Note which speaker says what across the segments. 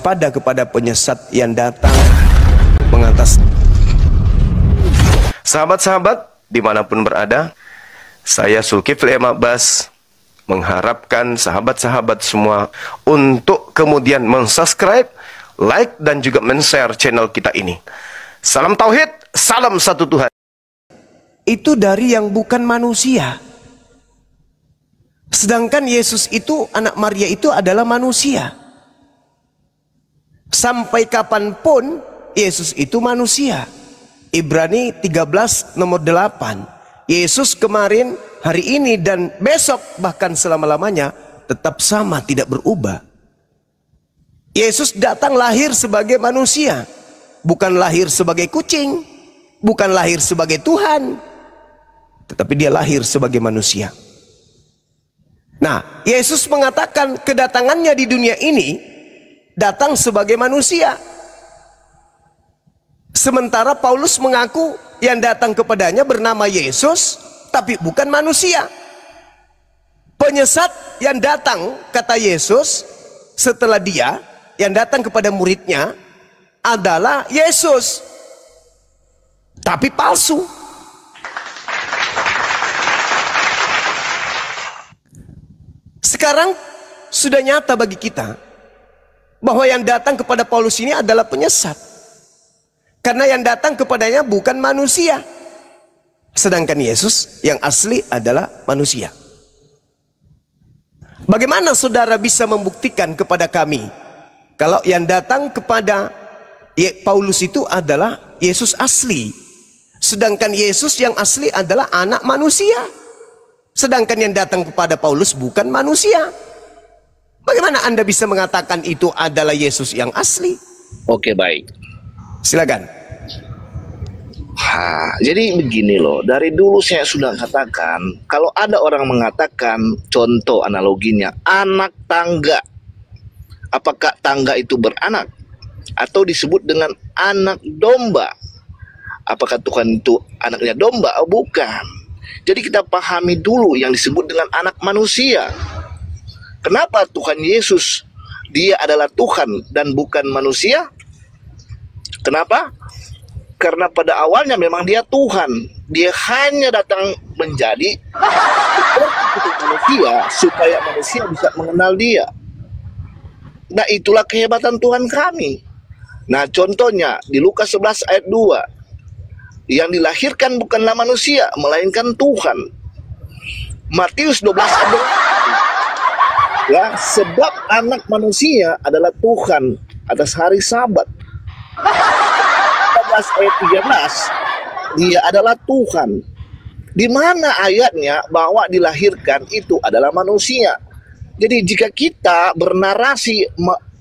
Speaker 1: waspada kepada penyesat yang datang mengatas. Sahabat-sahabat dimanapun berada, saya Zulkifli M. Abbas mengharapkan sahabat-sahabat semua untuk kemudian mensubscribe, like, dan juga men-share channel kita ini. Salam Tauhid, salam satu Tuhan. Itu dari yang bukan manusia. Sedangkan Yesus itu, anak Maria itu adalah manusia. Sampai kapanpun Yesus itu manusia. Ibrani 13 nomor 8. Yesus kemarin, hari ini, dan besok, bahkan selama-lamanya tetap sama, tidak berubah. Yesus datang lahir sebagai manusia, bukan lahir sebagai kucing, bukan lahir sebagai Tuhan, tetapi dia lahir sebagai manusia. Nah, Yesus mengatakan kedatangannya di dunia ini datang sebagai manusia. Sementara Paulus mengaku yang datang kepadanya bernama Yesus, tapi bukan manusia. Penyesat yang datang, kata Yesus, setelah dia, yang datang kepada muridnya adalah Yesus, tapi palsu. Sekarang sudah nyata bagi kita bahwa yang datang kepada Paulus ini adalah penyesat. Karena yang datang kepadanya bukan manusia. Sedangkan Yesus yang asli adalah manusia. Bagaimana saudara bisa membuktikan kepada kami kalau yang datang kepada Paulus itu adalah Yesus asli, sedangkan Yesus yang asli adalah anak manusia? Sedangkan yang datang kepada Paulus bukan manusia. Bagaimana Anda bisa mengatakan itu adalah Yesus yang asli?
Speaker 2: Oke, baik.
Speaker 1: Silakan.
Speaker 2: Jadi begini loh, dari dulu saya sudah katakan, kalau ada orang mengatakan, contoh analoginya, anak tangga, apakah tangga itu beranak? Atau disebut dengan anak domba, apakah Tuhan itu anaknya domba? Oh, bukan. Jadi kita pahami dulu yang disebut dengan anak manusia. Kenapa Tuhan Yesus, dia adalah Tuhan dan bukan manusia? Kenapa? Karena pada awalnya memang dia Tuhan. Dia hanya datang menjadi manusia supaya manusia bisa mengenal dia. Nah, itulah kehebatan Tuhan kami. Nah, contohnya di Lukas 11 ayat 2. Yang dilahirkan bukanlah manusia, melainkan Tuhan. Matius 12 ayat 2. Ya, sebab anak manusia adalah Tuhan atas hari Sabat. 14 ayat 13, dia adalah Tuhan. Di mana ayatnya bahwa dilahirkan itu adalah manusia? Jadi jika kita bernarasi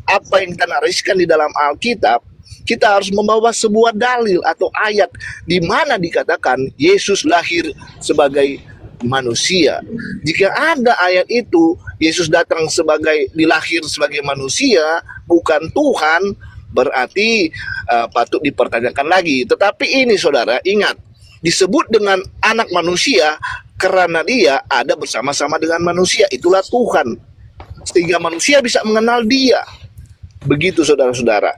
Speaker 2: apa yang kita narasikan di dalam Alkitab, kita harus membawa sebuah dalil atau ayat di mana dikatakan Yesus lahir sebagai manusia. Jika ada ayat itu, Yesus datang dilahir sebagai manusia, bukan Tuhan, berarti patut dipertanyakan lagi. Tetapi ini saudara, ingat, disebut dengan anak manusia karena dia ada bersama-sama dengan manusia, itulah Tuhan. Sehingga manusia bisa mengenal dia. Begitu saudara-saudara.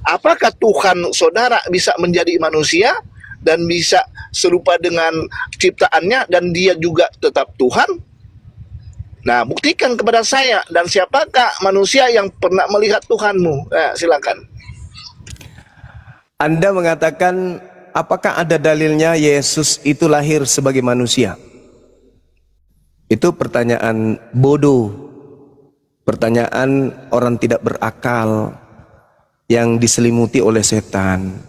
Speaker 2: Apakah Tuhan saudara bisa menjadi manusia dan bisa serupa dengan ciptaannya dan dia juga tetap Tuhan? Nah, buktikan kepada saya, dan siapakah manusia yang pernah melihat Tuhanmu? Nah, silakan.
Speaker 1: Anda mengatakan, apakah ada dalilnya Yesus itu lahir sebagai manusia? Itu pertanyaan bodoh, pertanyaan orang tidak berakal yang diselimuti oleh setan.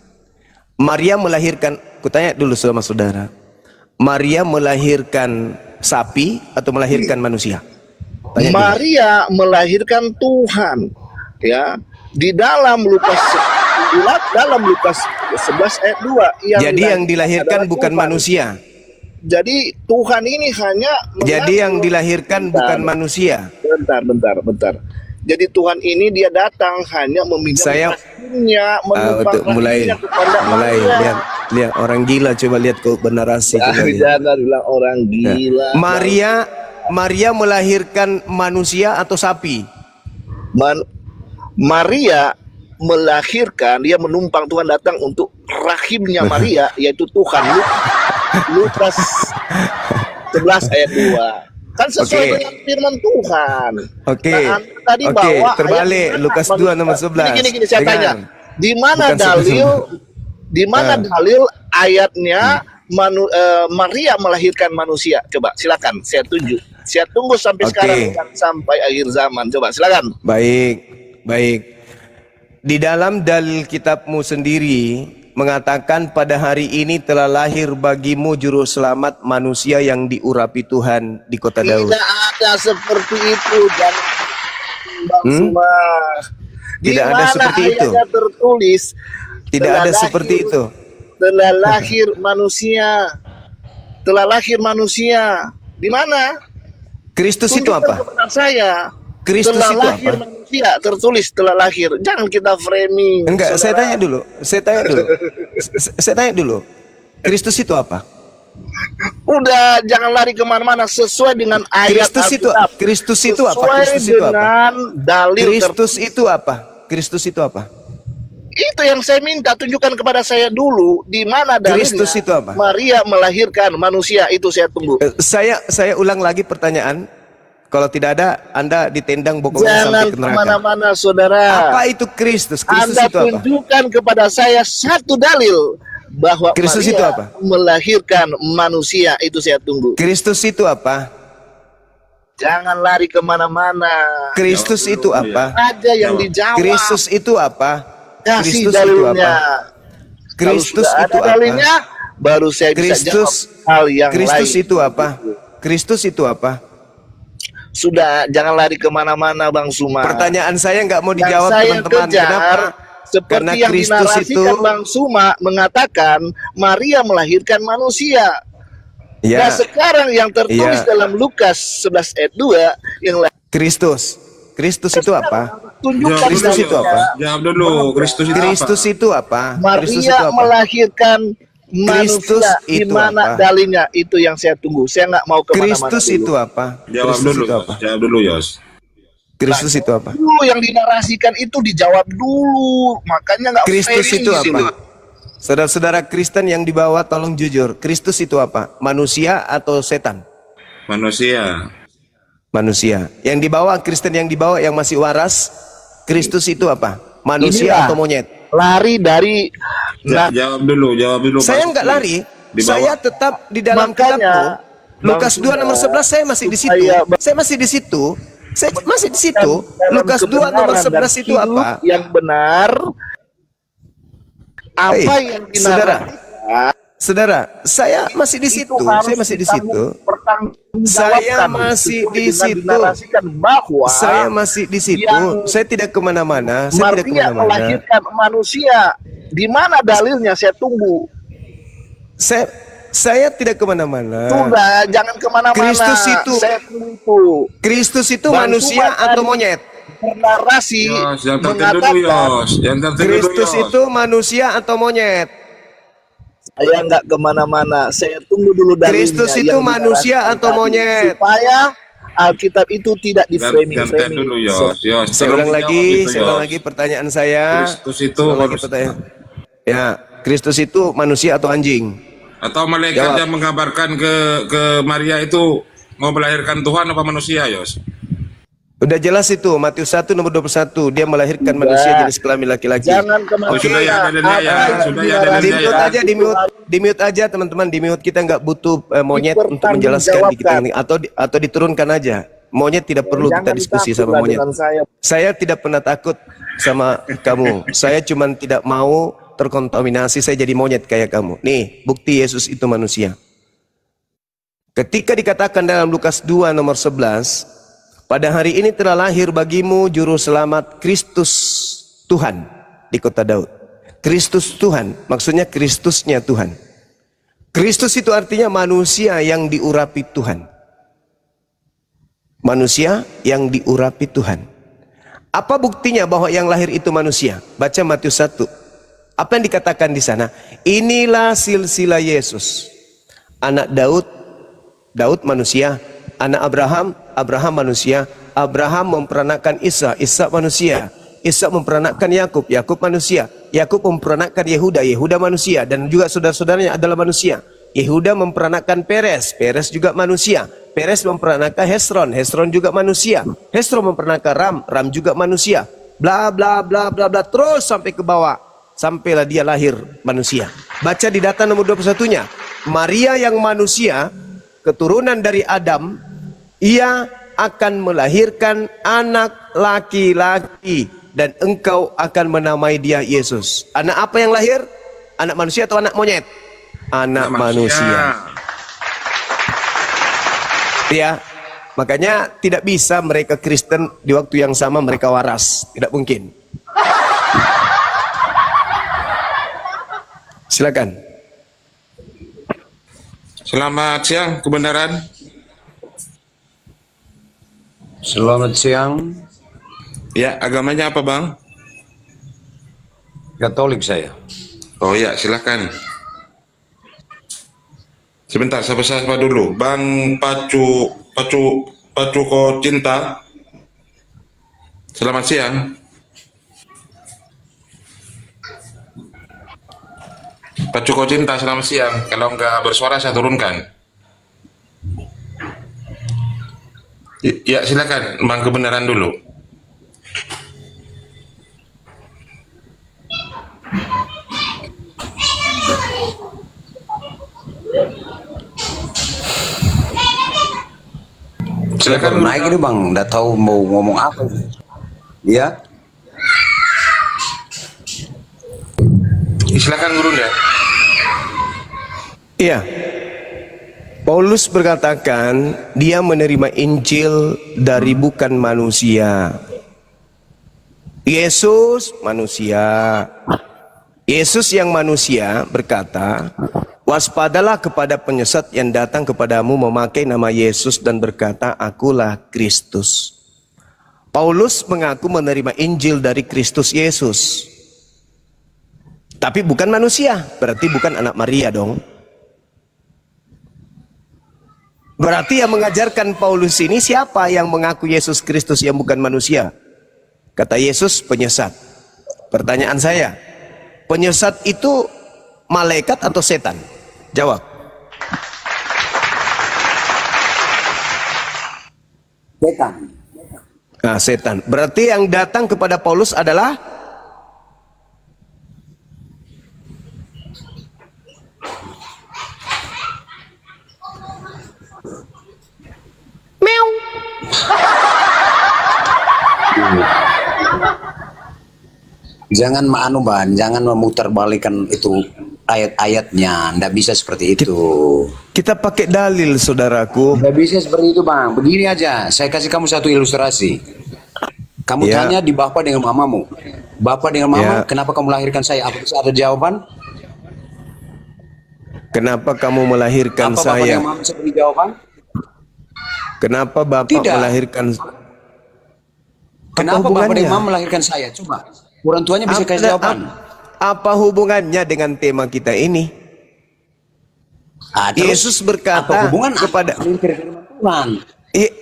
Speaker 1: Maria melahirkan, kutanya dulu sama saudara, Maria melahirkan sapi atau melahirkan manusia? Tanya
Speaker 2: Maria dulu. Melahirkan Tuhan, ya, di dalam Lukas 11 ayat 2.
Speaker 1: Jadi yang dilahirkan bukan Tuhan. Manusia.
Speaker 2: Jadi Tuhan ini hanya
Speaker 1: jadi yang dilahirkan bukan manusia.
Speaker 2: Bentar. Jadi Tuhan ini dia datang hanya meminjam kasihnya,
Speaker 1: mulai lihat orang gila, coba lihat kok benar sih.
Speaker 2: Jangan bilang orang gila.
Speaker 1: Maria melahirkan manusia atau sapi?
Speaker 2: Maria melahirkan, dia menumpang, Tuhan datang untuk rahimnya Maria, yaitu Tuhan. Lukas 11 ayat 2. Kan sesuai dengan firman Tuhan. Nah, tadi bawa
Speaker 1: terbalik Lukas 2 nomor 11.
Speaker 2: Gini saya tanya, di mana dalil ayatnya Maria melahirkan manusia? Coba silakan, saya tunjuk. Saya tunggu sampai sekarang dan sampai akhir zaman. Coba silakan.
Speaker 1: Baik. Di dalam dalil kitabmu sendiri mengatakan pada hari ini telah lahir bagimu juru selamat manusia yang diurapi Tuhan di kota Daud.
Speaker 2: Tidak ada seperti itu, dan
Speaker 1: tidak ada seperti itu.
Speaker 2: Tertulis
Speaker 1: tidak ada seperti itu.
Speaker 2: Telah lahir manusia. Di mana?
Speaker 1: Kristus itu apa?
Speaker 2: Saya.
Speaker 1: Kristus
Speaker 2: telah
Speaker 1: itu
Speaker 2: lahir
Speaker 1: apa?
Speaker 2: Manusia, tertulis telah lahir. Jangan kita framing.
Speaker 1: Enggak, saya tanya dulu. Kristus itu apa?
Speaker 2: Udah, jangan lari kemana-mana, sesuai dengan ayat Alkitab.
Speaker 1: Kristus itu apa? Kristus itu apa?
Speaker 2: Itu yang saya minta, tunjukkan kepada saya dulu di mana dalilnya.
Speaker 1: Kristus itu apa?
Speaker 2: Maria melahirkan manusia, itu saya tunggu.
Speaker 1: Saya ulang lagi pertanyaan. Kalau tidak ada, Anda ditendang bokongnya sampai ke neraka.
Speaker 2: Jangan kemana-mana, saudara.
Speaker 1: Apa itu Kristus?
Speaker 2: Anda
Speaker 1: itu apa?
Speaker 2: tunjukkan kepada saya satu dalil bahwa
Speaker 1: Kristus
Speaker 2: Maria
Speaker 1: itu apa?
Speaker 2: melahirkan manusia, itu saya tunggu.
Speaker 1: Kristus itu apa?
Speaker 2: Jangan lari kemana-mana.
Speaker 1: Kristus itu apa?
Speaker 2: Ada yang dijawab.
Speaker 1: Kristus itu apa?
Speaker 2: Kasih
Speaker 1: Kristus
Speaker 2: dalilnya.
Speaker 1: Kristus itu apa?
Speaker 2: Dalilnya, baru saya bisa jawab hal yang
Speaker 1: Kristus
Speaker 2: lain.
Speaker 1: itu apa? Kristus itu apa?
Speaker 2: Sudah, jangan lari kemana-mana, Bang Suma.
Speaker 1: Pertanyaan saya nggak mau dijawab, teman-teman. Kenapa?
Speaker 2: Seperti
Speaker 1: Karena
Speaker 2: yang
Speaker 1: Kristus
Speaker 2: dinarasikan Bang Suma mengatakan Maria melahirkan manusia.
Speaker 1: Ya.
Speaker 2: Nah, sekarang yang tertulis dalam Lukas 11 ayat 2 yang
Speaker 1: Kristus itu apa?
Speaker 2: Tunjukkan
Speaker 1: Kristus itu apa?
Speaker 3: Jawab dulu.
Speaker 1: Kristus itu apa?
Speaker 2: Maria melahirkan manusia, di mana dalilnya? Itu yang saya tunggu. Saya nggak mau kemana-mana.
Speaker 1: Kristus itu apa?
Speaker 3: Jawab dulu, Yos.
Speaker 1: Kristus itu apa?
Speaker 2: Dulu yang dinarasikan itu dijawab dulu. Makanya nggak.
Speaker 1: Kristus itu apa? Saudara-saudara Kristen yang dibawa, tolong jujur. Kristus itu apa? Manusia atau setan? Manusia. Yang dibawa, Kristen yang dibawa yang masih waras, Kristus itu apa? Manusia atau monyet?
Speaker 2: Lari dari.
Speaker 3: Jawab dulu.
Speaker 2: Saya
Speaker 1: nggak lari. Saya tetap di dalam kitabmu. Lukas 2 nomor 11 saya masih di situ. Saya masih di situ. Lukas 2 nomor 11 itu apa?
Speaker 2: Yang benar. Apa yang dinarasikan?
Speaker 1: Saudara, saya masih di situ. Saya masih di situ. Saya tidak kemana-mana.
Speaker 2: Maria melahirkan manusia. Di mana dalilnya? Saya tunggu.
Speaker 1: Saya tidak kemana-mana.
Speaker 2: Sudah, jangan kemana-mana.
Speaker 1: Kristus itu manusia atau monyet?
Speaker 2: Narasi
Speaker 3: mengatakan
Speaker 1: Kristus itu manusia atau monyet?
Speaker 2: Saya nggak kemana-mana. Saya tunggu dulu dalilnya.
Speaker 1: Kristus itu manusia atau monyet?
Speaker 2: Supaya Alkitab itu tidak di-framing.
Speaker 3: Dulu, Yos.
Speaker 1: Saya ulang lagi pertanyaan saya.
Speaker 3: Kristus itu
Speaker 1: Kristus itu manusia atau anjing?
Speaker 3: Atau malaikat yang mengabarkan ke Maria itu mau melahirkan Tuhan apa manusia, Yos?
Speaker 1: Udah jelas itu, Matius 1 nomor 21, dia melahirkan manusia jenis kelamin laki-laki.
Speaker 2: Jangan
Speaker 1: di mute aja teman-teman, di mute. Kita nggak butuh monyet untuk menjelaskan di kita ini, atau diturunkan aja. Monyet tidak perlu kita diskusi sama monyet. Saya tidak pernah takut sama kamu. Saya cuma tidak mau terkontaminasi, saya jadi monyet kayak kamu. Nih, bukti Yesus itu manusia. Ketika dikatakan dalam Lukas 2 nomor 11, pada hari ini telah lahir bagimu juru selamat Kristus Tuhan di kota Daud. Kristus Tuhan, maksudnya Kristusnya Tuhan. Kristus itu artinya manusia yang diurapi Tuhan. Manusia yang diurapi Tuhan. Apa buktinya bahwa yang lahir itu manusia? Baca Matius 1. Apa yang dikatakan di sana? Inilah silsilah Yesus. Anak Daud, Daud manusia. Anak Abraham, Abraham manusia. Abraham memperanakan Isa, Isa manusia. Ishak memperanakkan Yakub, Yakub manusia. Yakub memperanakkan Yehuda, Yehuda manusia. Dan juga saudara-saudaranya adalah manusia. Yehuda memperanakkan Peres, Peres juga manusia. Peres memperanakkan Hesron, Hesron juga manusia. Hesron memperanakkan Ram, Ram juga manusia. Bla bla bla bla bla, terus sampai ke bawah. Sampailah dia lahir manusia. Baca di data nomor 21-nya. Maria yang manusia, keturunan dari Adam, ia akan melahirkan anak laki-laki dan engkau akan menamai dia Yesus. Anak apa yang lahir? Anak manusia atau anak monyet? Anak manusia. Ya, makanya tidak bisa mereka Kristen di waktu yang sama mereka waras, tidak mungkin. Silakan.
Speaker 3: Selamat siang, kebenaran.
Speaker 4: Selamat siang.
Speaker 3: Ya, agamanya apa, Bang?
Speaker 4: Katolik saya.
Speaker 3: Oh ya, silakan. Sebentar, sapa dulu. Bang Pacuko Cinta. Selamat siang. Pacuko Cinta, selamat siang. Kalau nggak bersuara, saya turunkan. Ya, silakan. Bang kebenaran dulu.
Speaker 4: Silakan naik ini Bang, nggak tahu mau ngomong apa. Ya.
Speaker 3: Silakan Guru ya.
Speaker 1: Iya. Paulus berkatakan dia menerima Injil dari bukan manusia. Yesus manusia. Yesus yang manusia berkata, waspadalah kepada penyesat yang datang kepadamu memakai nama Yesus dan berkata, akulah Kristus. Paulus mengaku menerima Injil dari Kristus Yesus. Tapi bukan manusia, berarti bukan anak Maria dong. Berarti yang mengajarkan Paulus ini siapa yang mengaku Yesus Kristus yang bukan manusia? Kata Yesus, penyesat. Pertanyaan saya, penyesat itu malaikat atau setan? Jawab.
Speaker 4: Setan.
Speaker 1: Nah, setan. Berarti yang datang kepada Paulus adalah meow.
Speaker 4: Jangan jangan memutarbalikkan itu ayat-ayatnya, ndak bisa seperti itu.
Speaker 1: Kita pakai dalil, saudaraku.
Speaker 4: Ndak bisa seperti itu Bang. Begini aja, saya kasih kamu satu ilustrasi. Kamu tanya di bapak dengan mamamu, bapak dengan mama, kenapa kamu melahirkan saya? Apa bisa ada jawaban?
Speaker 1: Kenapa kamu melahirkan
Speaker 4: apa
Speaker 1: saya?
Speaker 4: Bapak dengan mama bisa beri jawaban?
Speaker 1: Kenapa bapak
Speaker 4: Tidak.
Speaker 1: melahirkan?
Speaker 4: Kenapa bapak dengan mama melahirkan saya? Coba, orang tuanya bisa kasih jawaban.
Speaker 1: Apa hubungannya dengan tema kita ini? Yesus berkata kepada
Speaker 4: Tuhan.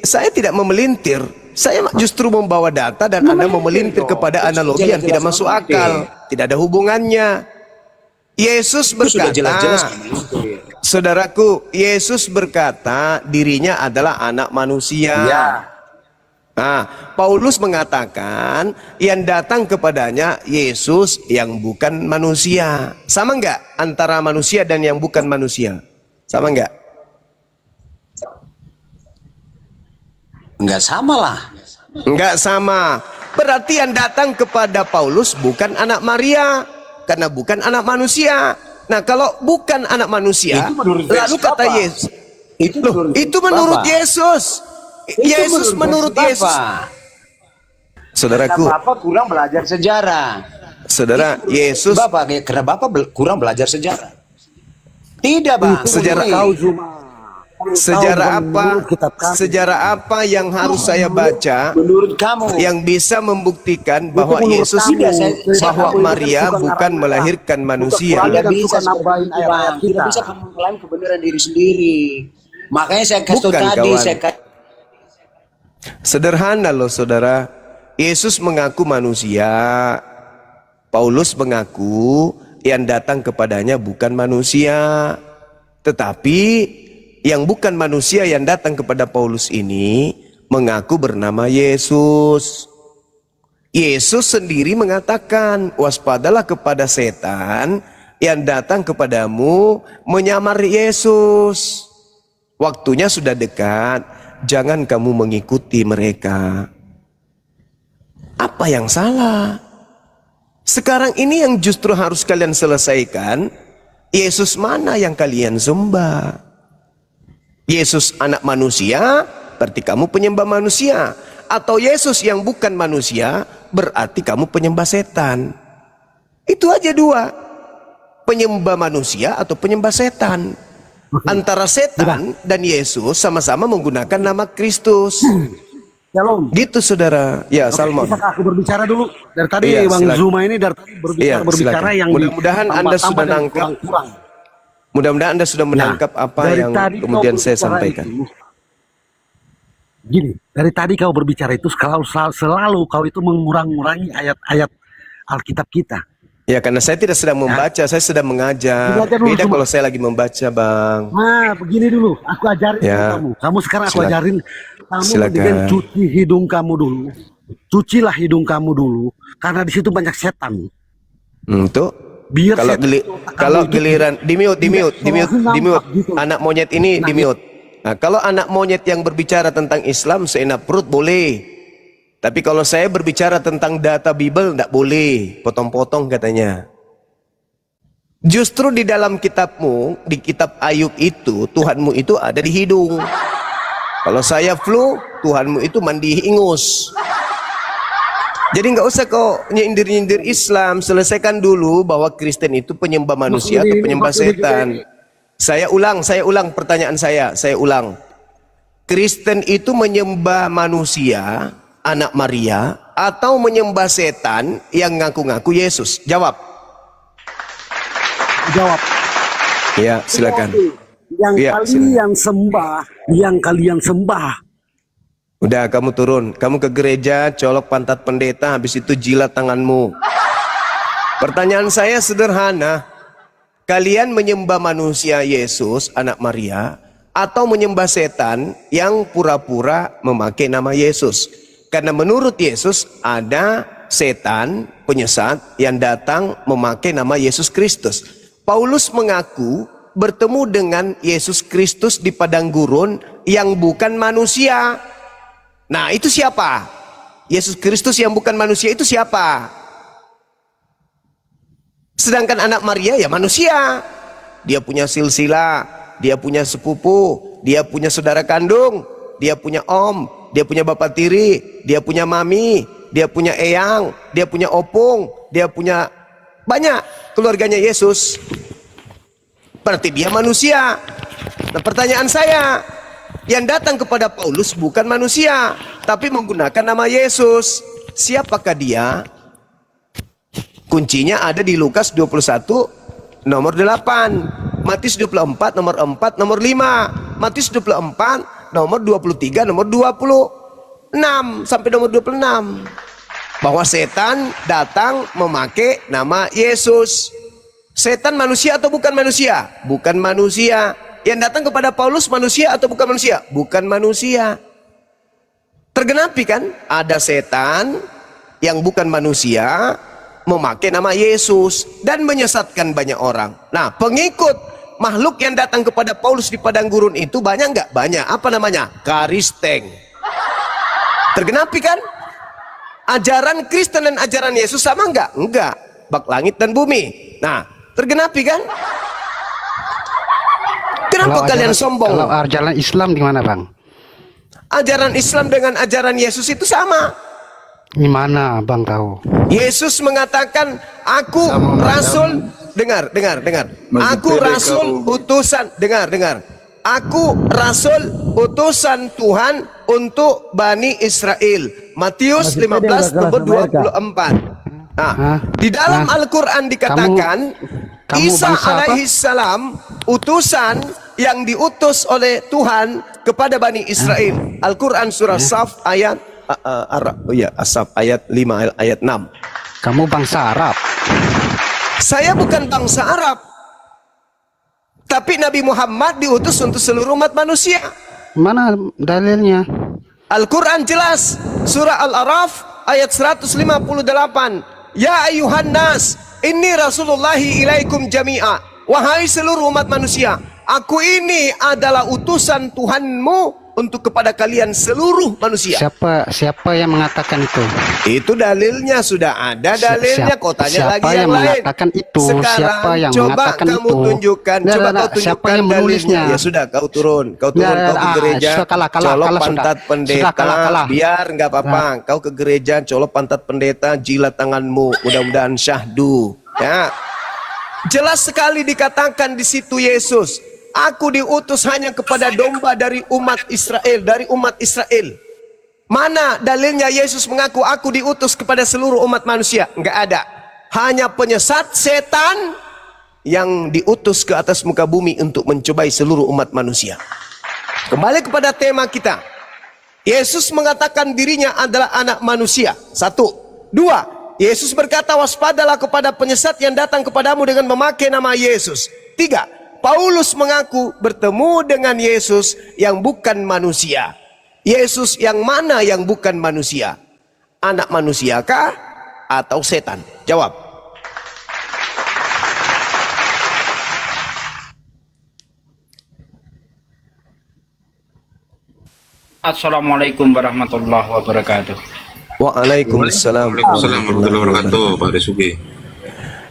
Speaker 1: Saya tidak memelintir. Saya justru membawa data dan Anda memelintir kepada analogi yang tidak masuk akal. Tidak ada hubungannya. Yesus berkata, saudaraku, Yesus berkata dirinya adalah anak manusia.
Speaker 4: Ya.
Speaker 1: Nah, Paulus mengatakan yang datang kepadanya Yesus yang bukan manusia. Sama enggak antara manusia dan yang bukan manusia? Sama enggak?
Speaker 4: Enggak sama lah.
Speaker 1: Enggak sama. Berarti yang datang kepada Paulus bukan anak Maria, karena bukan anak manusia. Nah, kalau bukan anak manusia, lalu kata Yesus, itu menurut Yesus. Yesus menurut Yesus. Saudaraku,
Speaker 4: Bapak kurang belajar sejarah.
Speaker 1: Saudara, Yesus.
Speaker 4: Bapak, karena Bapak kurang belajar sejarah. Tidak, Bang.
Speaker 1: Sejarah Sejarah apa yang harus saya baca
Speaker 4: menurut kamu
Speaker 1: yang bisa membuktikan bahwa Yesus bahwa Maria bukan melahirkan manusia?
Speaker 4: Tidak bisa nambahin ayat kita. Tidak bisa kamu mengklaim kebenaran diri sendiri. Makanya saya kasih tahu tadi, saya
Speaker 1: Sederhana loh saudara. Yesus mengaku manusia, Paulus mengaku yang datang kepadanya bukan manusia. Tetapi yang bukan manusia yang datang kepada Paulus ini mengaku bernama Yesus. Yesus sendiri mengatakan, waspadalah kepada setan yang datang kepadamu menyamar Yesus. Waktunya sudah dekat, jangan kamu mengikuti mereka. Apa yang salah? Sekarang ini yang justru harus kalian selesaikan, Yesus mana yang kalian sembah? Yesus anak manusia, berarti kamu penyembah manusia. Atau Yesus yang bukan manusia, berarti kamu penyembah setan. Itu aja dua. Penyembah manusia atau penyembah setan. Antara setan dan Yesus sama-sama menggunakan nama Kristus.
Speaker 5: Shalom.
Speaker 1: Gitu saudara. Ya, Salmon.
Speaker 5: Bisa aku berbicara dulu? Dari tadi
Speaker 1: Iya,
Speaker 5: Bang
Speaker 1: silakan.
Speaker 5: Zuma ini dari tadi berbicara yang
Speaker 1: mudah-mudahan Anda sudah nangkap. Mudah-mudahan Anda sudah menangkap apa yang kemudian saya sampaikan.
Speaker 5: Gini, dari tadi kau berbicara itu selalu kau itu mengurangi ayat-ayat Alkitab kita.
Speaker 1: Ya, karena saya tidak sedang membaca, saya sedang mengajar. Beda kalau saya lagi membaca, Bang.
Speaker 5: Nah, begini dulu, aku ajarin kamu. Kamu sekarang aku ajarin kamu dengan cuci hidung kamu dulu. Cucilah hidung kamu dulu, karena di situ banyak setan. Tuh. Biar
Speaker 1: kalau giliran di mute, anak monyet ini di mute. Nah, kalau anak monyet yang berbicara tentang Islam seenak perut boleh. Tapi kalau saya berbicara tentang data Bible tidak boleh, potong-potong katanya. Justru di dalam kitabmu, di kitab Ayub itu, Tuhanmu itu ada di hidung. Kalau saya flu, Tuhanmu itu mandi ingus. Jadi nggak usah kau nyindir-nyindir Islam, selesaikan dulu bahwa Kristen itu penyembah manusia atau penyembah setan. Saya ulang pertanyaan saya ulang. Kristen itu menyembah manusia, anak Maria, atau menyembah setan yang ngaku-ngaku Yesus? Jawab. Ya, silakan.
Speaker 5: Yang kalian sembah.
Speaker 1: Udah, kamu turun. Kamu ke gereja, colok pantat pendeta, habis itu jilat tanganmu. Pertanyaan saya sederhana. Kalian menyembah manusia Yesus, anak Maria, atau menyembah setan yang pura-pura memakai nama Yesus? Karena menurut Yesus ada setan penyesat yang datang memakai nama Yesus Kristus. Paulus mengaku bertemu dengan Yesus Kristus di padang gurun yang bukan manusia. Nah, itu siapa? Yesus Kristus yang bukan manusia itu siapa? Sedangkan anak Maria ya manusia. Dia punya silsilah, dia punya sepupu, dia punya saudara kandung, dia punya om, dia punya bapak tiri, dia punya mami, dia punya eyang, dia punya opung, dia punya banyak keluarganya Yesus. Berarti dia manusia. Nah, pertanyaan saya, yang datang kepada Paulus bukan manusia, tapi menggunakan nama Yesus. Siapakah dia? Kuncinya ada di Lukas 21 nomor 8, Matius 24 nomor 4 nomor 5, Matius 24 nomor 23 nomor 26 sampai nomor 26. Bahwa setan datang memakai nama Yesus. Setan manusia atau bukan manusia? Bukan manusia. Yang datang kepada Paulus manusia atau bukan manusia? Bukan manusia. Tergenapi kan? Ada setan yang bukan manusia memakai nama Yesus dan menyesatkan banyak orang. Nah, pengikut makhluk yang datang kepada Paulus di padang gurun itu banyak nggak? Banyak. Apa namanya? Karisteng. Tergenapi kan? Ajaran Kristen dan ajaran Yesus sama nggak? Enggak. Bak langit dan bumi. Nah, tergenapi kan? Kenapa kalian sombong?
Speaker 6: Kalau ajaran Islam di mana, Bang?
Speaker 1: Ajaran Islam dengan ajaran Yesus itu sama.
Speaker 6: Gimana Bang tahu?
Speaker 1: Yesus mengatakan, aku rasul, dengar. Aku rasul utusan, dengar. Aku rasul utusan Tuhan untuk Bani Israel. Matius 15 nomor 24. Nah, di dalam Al-Quran dikatakan Isa alaihi salam utusan yang diutus oleh Tuhan kepada Bani Israel. Al-Quran surah Saf ayat Arab. Oh ya, Asaf ayat 5 ayat 6.
Speaker 6: Kamu bangsa Arab.
Speaker 1: Saya bukan bangsa Arab. Tapi Nabi Muhammad diutus untuk seluruh umat manusia.
Speaker 6: Mana dalilnya?
Speaker 1: Al-Quran jelas. Surah Al-Araf ayat 158. Ya ayuhan nas, inni rasulullahi ilaikum jami'a. Wahai seluruh umat manusia, aku ini adalah utusan Tuhanmu untuk kepada kalian seluruh manusia.
Speaker 6: Siapa yang mengatakan itu?
Speaker 1: Itu dalilnya sudah ada dalilnya. Kau tanya lagi yang lain.
Speaker 6: Mengatakan itu?
Speaker 1: Sekarang
Speaker 6: Siapa yang
Speaker 1: coba
Speaker 6: mengatakan
Speaker 1: kamu
Speaker 6: itu?
Speaker 1: tunjukkan. Coba kau tunjukkan
Speaker 6: siapa yang menulisnya?
Speaker 1: Ya sudah, kau turun. Kau turun, kau ke gereja. Colok pantat pendeta. Biar nggak apa-apa. Kau ke gereja, colok pantat pendeta, jilat tanganmu. Mudah-mudahan syahdu. Ya. Jelas sekali dikatakan di situ Yesus. Aku diutus hanya kepada domba dari umat Israel, Mana dalilnya Yesus mengaku aku diutus kepada seluruh umat manusia? Enggak ada. Hanya penyesat setan yang diutus ke atas muka bumi untuk mencobai seluruh umat manusia. Kembali kepada tema kita. Yesus mengatakan dirinya adalah anak manusia. 1. 2. Yesus berkata, waspadalah kepada penyesat yang datang kepadamu dengan memakai nama Yesus. 3. Paulus mengaku bertemu dengan Yesus yang bukan manusia. Yesus yang mana yang bukan manusia? Anak manusiakah atau setan? Jawab.
Speaker 7: Assalamualaikum warahmatullahi wabarakatuh.
Speaker 1: Waalaikumsalam
Speaker 3: warahmatullahi wabarakatuh, Pak Desugi.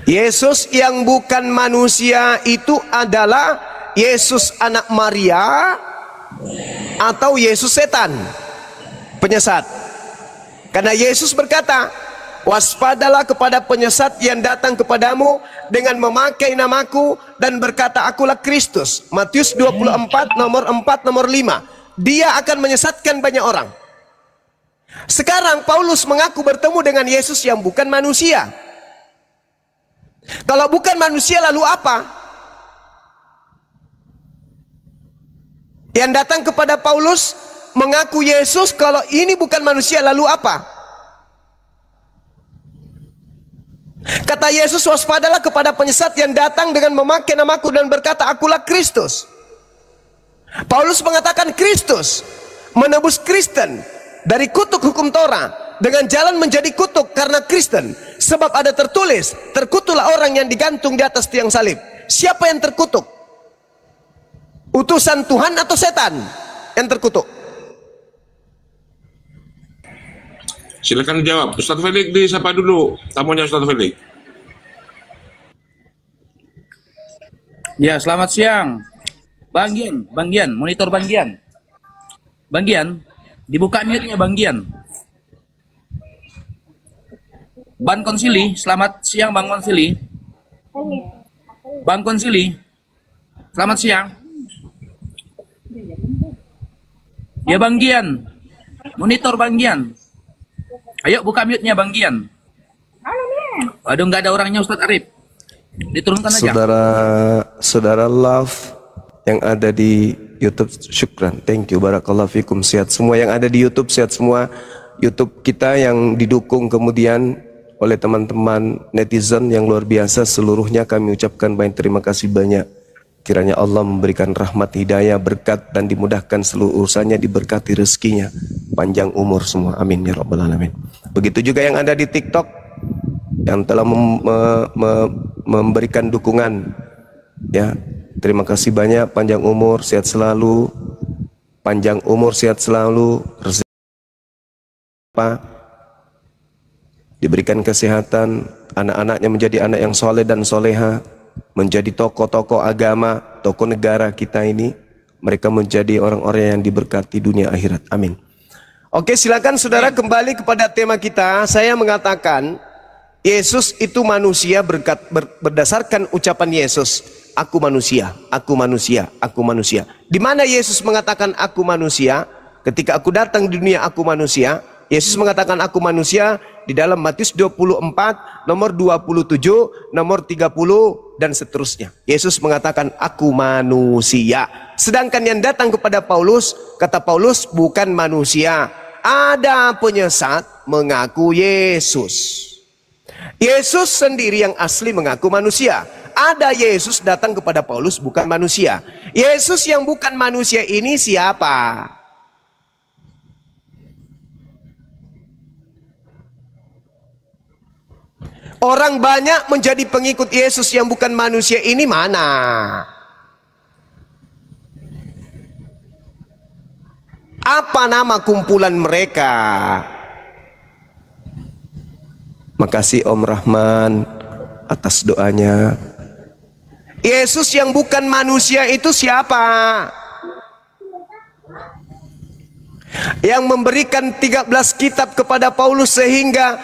Speaker 1: Yesus yang bukan manusia itu adalah Yesus anak Maria atau Yesus setan, penyesat. Karena Yesus berkata, waspadalah kepada penyesat yang datang kepadamu dengan memakai namaku dan berkata akulah Kristus. Matius 24 nomor 4 nomor 5. Dia akan menyesatkan banyak orang. Sekarang Paulus mengaku bertemu dengan Yesus yang bukan manusia. Kalau bukan manusia lalu apa? Yang datang kepada Paulus mengaku Yesus, kalau ini bukan manusia lalu apa? Kata Yesus, waspadalah kepada penyesat yang datang dengan memakai namaku dan berkata akulah Kristus. Paulus mengatakan Kristus menebus Kristen dari kutuk hukum Torah dengan jalan menjadi kutuk karena Kristen. Sebab ada tertulis, terkutuklah orang yang digantung di atas tiang salib. Siapa yang terkutuk? Utusan Tuhan atau setan yang terkutuk?
Speaker 3: Silakan jawab. Ustaz Felix disapa dulu. Tamunya Ustaz Felix.
Speaker 7: Ya, selamat siang. Bang Gian, monitor Bang Gian. Bang Gian, dibuka mute-nya Bang Gian. Bang Konsili, selamat siang Bang Konsili. Bang Konsili, selamat siang. Ya Bang Gian, monitor Bang Gian. Ayo buka mute-nya Bang Gian. Waduh, nggak ada orangnya Ustadz Arif. Diturunkan aja.
Speaker 1: Saudara love yang ada di YouTube, syukran, thank you, barakallahu fikum, sehat semua yang ada di YouTube, sehat semua. YouTube kita yang didukung kemudian oleh teman-teman netizen yang luar biasa, seluruhnya kami ucapkan banyak terima kasih banyak. Kiranya Allah memberikan rahmat, hidayah, berkat dan dimudahkan seluruh urusannya, diberkati rezekinya, panjang umur semua, amin ya rabbal alamin. Begitu juga yang ada di TikTok yang telah memberikan dukungan, ya, terima kasih banyak, panjang umur, sehat selalu, panjang umur, sehat selalu, rezeki diberikan kesehatan, anak-anaknya menjadi anak yang soleh dan soleha, menjadi tokoh-tokoh agama, tokoh negara kita ini, mereka menjadi orang-orang yang diberkati dunia akhirat, amin. Oke, silakan saudara kembali kepada tema kita. Saya mengatakan Yesus itu manusia berdasarkan ucapan Yesus, aku manusia, aku manusia, aku manusia. Di mana Yesus mengatakan aku manusia? Ketika aku datang di dunia aku manusia. Yesus mengatakan aku manusia di dalam Matius 24 nomor 27, nomor 30 dan seterusnya. Yesus mengatakan aku manusia. Sedangkan yang datang kepada Paulus, kata Paulus bukan manusia. Ada penyesat mengaku Yesus. Yesus sendiri yang asli mengaku manusia. Ada Yesus datang kepada Paulus bukan manusia. Yesus yang bukan manusia ini siapa? Orang banyak menjadi pengikut Yesus yang bukan manusia ini mana? Apa nama kumpulan mereka? Makasih Om Rahman atas doanya. Yesus yang bukan manusia itu siapa? Yang memberikan 13 kitab kepada Paulus sehingga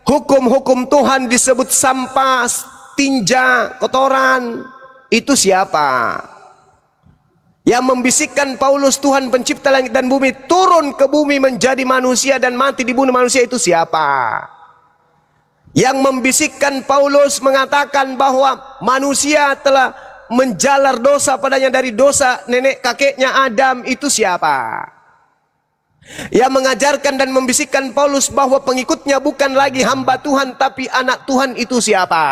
Speaker 1: hukum-hukum Tuhan disebut sampah, tinja, kotoran. Itu siapa? Yang membisikkan Paulus Tuhan pencipta langit dan bumi turun ke bumi menjadi manusia dan mati dibunuh manusia itu siapa? Yang membisikkan Paulus mengatakan bahwa manusia telah menjalar dosa padanya dari dosa nenek kakeknya Adam itu siapa? Yang mengajarkan dan membisikkan Paulus bahwa pengikutnya bukan lagi hamba Tuhan tapi anak Tuhan itu siapa?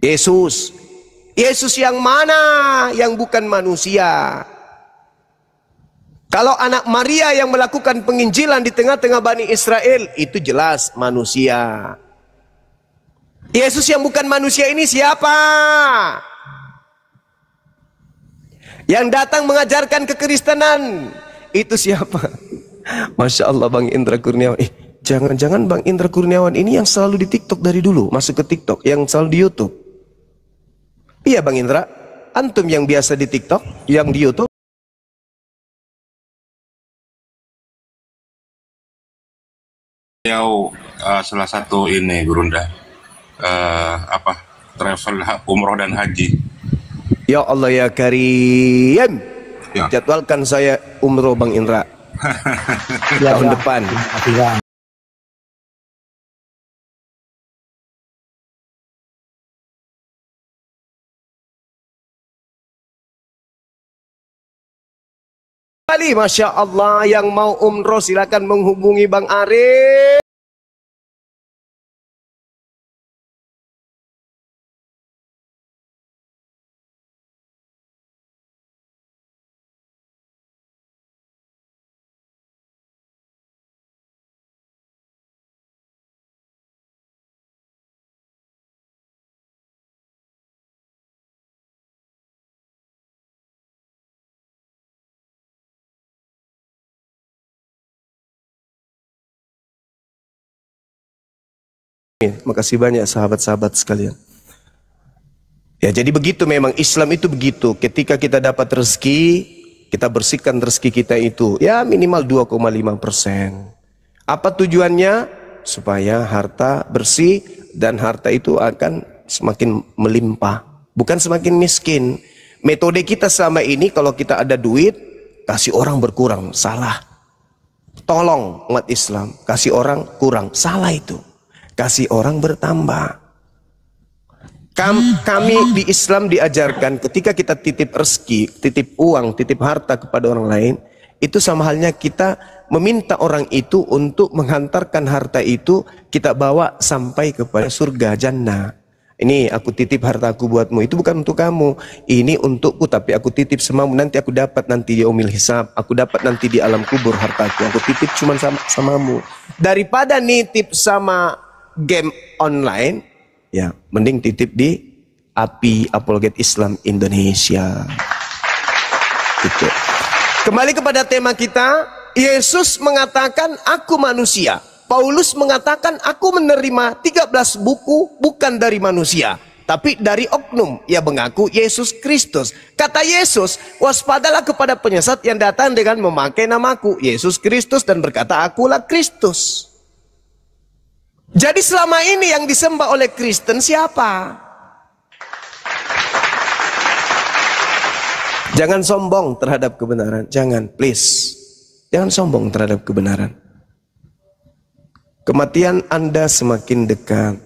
Speaker 1: Yesus. Yesus yang mana yang bukan manusia? Kalau anak Maria yang melakukan penginjilan di tengah-tengah Bani Israel, itu jelas manusia. Yesus yang bukan manusia ini siapa? Yang datang mengajarkan kekristenan, itu siapa? Masya Allah Bang Indra Kurniawan. Jangan-jangan Bang Indra Kurniawan ini yang selalu di TikTok dari dulu, masuk ke TikTok, yang selalu di YouTube. Iya Bang Indra, antum yang biasa di TikTok, yang di YouTube.
Speaker 3: Salah satu ini Gurunda travel umroh dan haji.
Speaker 1: Ya Allah ya Karim,
Speaker 3: ya.
Speaker 1: Jadwalkan saya umroh Bang Indra tahun depan. Masya Allah, yang mau umroh silakan menghubungi Bang Arif. Makasih banyak sahabat-sahabat sekalian. Ya jadi begitu memang Islam itu begitu. Ketika kita dapat rezeki, kita bersihkan rezeki kita itu ya minimal 2,5%. Apa tujuannya? Supaya harta bersih dan harta itu akan semakin melimpah, bukan semakin miskin. Metode kita selama ini kalau kita ada duit, kasih orang berkurang, salah. Tolong umat Islam, kasih orang kurang, salah itu. Kasih orang bertambah. Kami di Islam diajarkan ketika kita titip rezeki, titip uang, titip harta kepada orang lain, itu sama halnya kita meminta orang itu untuk menghantarkan harta itu kita bawa sampai kepada surga jannah. Ini aku titip hartaku buatmu, itu bukan untuk kamu, ini untukku tapi aku titip samamu, nanti aku dapat nanti di yaumil hisab, aku dapat nanti di alam kubur hartaku, aku titip cuma samamu. Daripada nitip sama game online, ya mending titip di API Apologet Islam Indonesia. Gitu. Kembali kepada tema kita, Yesus mengatakan aku manusia. Paulus mengatakan aku menerima 13 buku bukan dari manusia, tapi dari oknum yang mengaku Yesus Kristus. Kata Yesus, waspadalah kepada penyesat yang datang dengan memakai namaku, Yesus Kristus, dan berkata akulah Kristus. Jadi selama ini yang disembah oleh Kristen siapa? Jangan sombong terhadap kebenaran. Jangan, please. Jangan sombong terhadap kebenaran. Kematian Anda semakin dekat.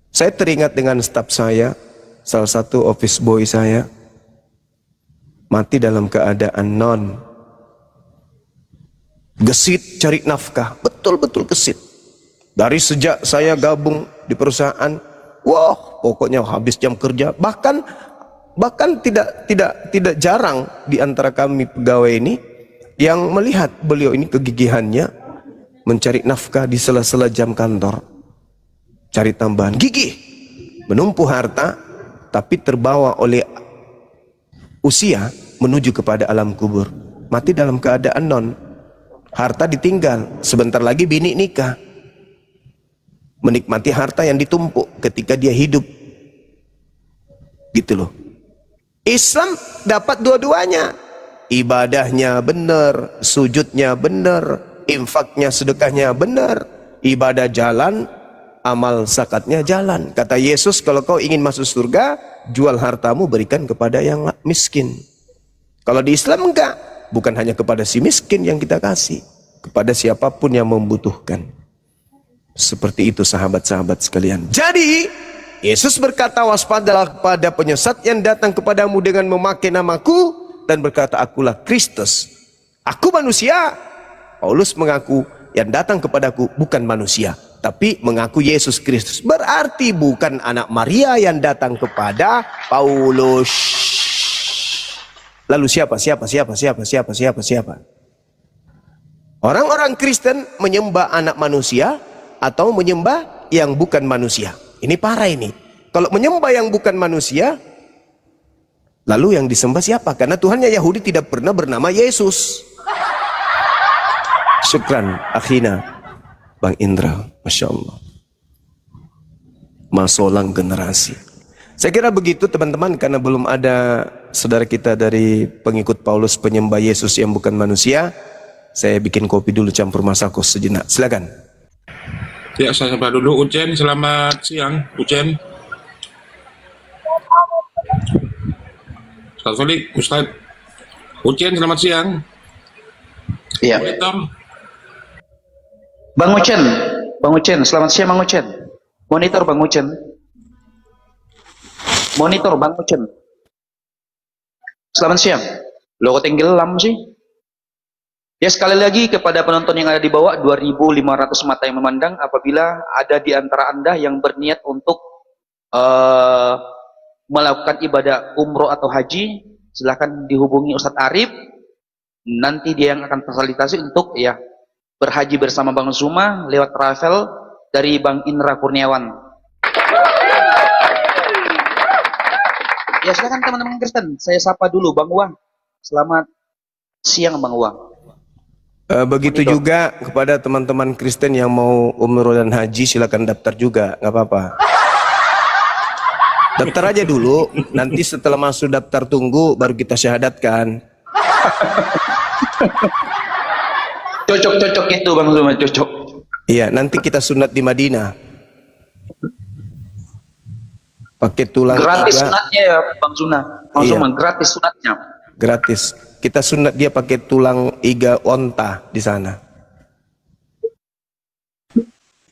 Speaker 1: Saya teringat dengan staf saya, salah satu office boy saya, mati dalam keadaan non Gesit cari nafkah, betul-betul gesit. Dari sejak saya gabung di perusahaan, wah, pokoknya habis jam kerja. Bahkan tidak jarang di antara kami pegawai ini yang melihat beliau ini kegigihannya mencari nafkah di sela-sela jam kantor. Cari tambahan, gigih, menumpuh harta, tapi terbawa oleh usia menuju kepada alam kubur. Mati dalam keadaan non. Harta ditinggal, sebentar lagi bini nikah. Menikmati harta yang ditumpuk ketika dia hidup. Gitu loh. Islam dapat dua-duanya. Ibadahnya benar, sujudnya benar, infaknya, sedekahnya benar. Ibadah jalan, amal zakatnya jalan. Kata Yesus, kalau kau ingin masuk surga, jual hartamu berikan kepada yang miskin. Kalau di Islam enggak. Bukan hanya kepada si miskin yang kita kasih, kepada siapapun yang membutuhkan. Seperti itu sahabat-sahabat sekalian. Jadi Yesus berkata, waspadalah kepada penyesat yang datang kepadamu dengan memakai namaku dan berkata, akulah Kristus. Aku manusia. Paulus mengaku yang datang kepadaku bukan manusia, tapi mengaku Yesus Kristus. Berarti bukan anak Maria yang datang kepada Paulus. Lalu siapa? Orang-orang Kristen menyembah anak manusia atau menyembah yang bukan manusia. Ini parah ini. Kalau menyembah yang bukan manusia, lalu yang disembah siapa? Karena Tuhannya Yahudi tidak pernah bernama Yesus. Syukran akhina Bang Indra, Masya Allah. Masolang generasi. Saya kira begitu teman-teman, karena belum ada saudara kita dari pengikut Paulus penyembah Yesus yang bukan manusia. Saya bikin kopi dulu campur masako sejenak. Silakan.
Speaker 3: Ya, saya sapa dulu Ucen. Selamat siang, Ucen. Ustaz Solik, Ustaz. Ucen, selamat siang.
Speaker 8: Iya. Bang Ucen, selamat siang Bang Ucen. Monitor Bang Ucen. Selamat siang. Lo kok tenggelam sih? Ya, sekali lagi kepada penonton yang ada di bawah, 2.500 mata yang memandang, apabila ada di antara Anda yang berniat untuk melakukan ibadah umroh atau haji, silahkan dihubungi Ustadz Arif. Nanti dia yang akan fasilitasi untuk ya berhaji bersama Bang Zuma lewat travel dari Bang Indra Kurniawan. Ya, silakan teman-teman Kristen. Saya sapa dulu Bang Uang. Selamat siang Bang Uang.
Speaker 1: Begitu juga kepada teman-teman Kristen yang mau umroh dan haji, silakan daftar juga, nggak apa-apa. Daftar aja dulu, nanti setelah masuk daftar tunggu baru kita syahadatkan.
Speaker 8: Cocok itu Bang Zuma, cocok.
Speaker 1: Iya, nanti kita sunat di Madinah. Pakai tulang
Speaker 8: gratis
Speaker 1: iga.
Speaker 8: Sunatnya ya Bang Zuna. Bang Zuma, gratis sunatnya.
Speaker 1: Gratis. Kita sunat dia pakai tulang iga onta di sana.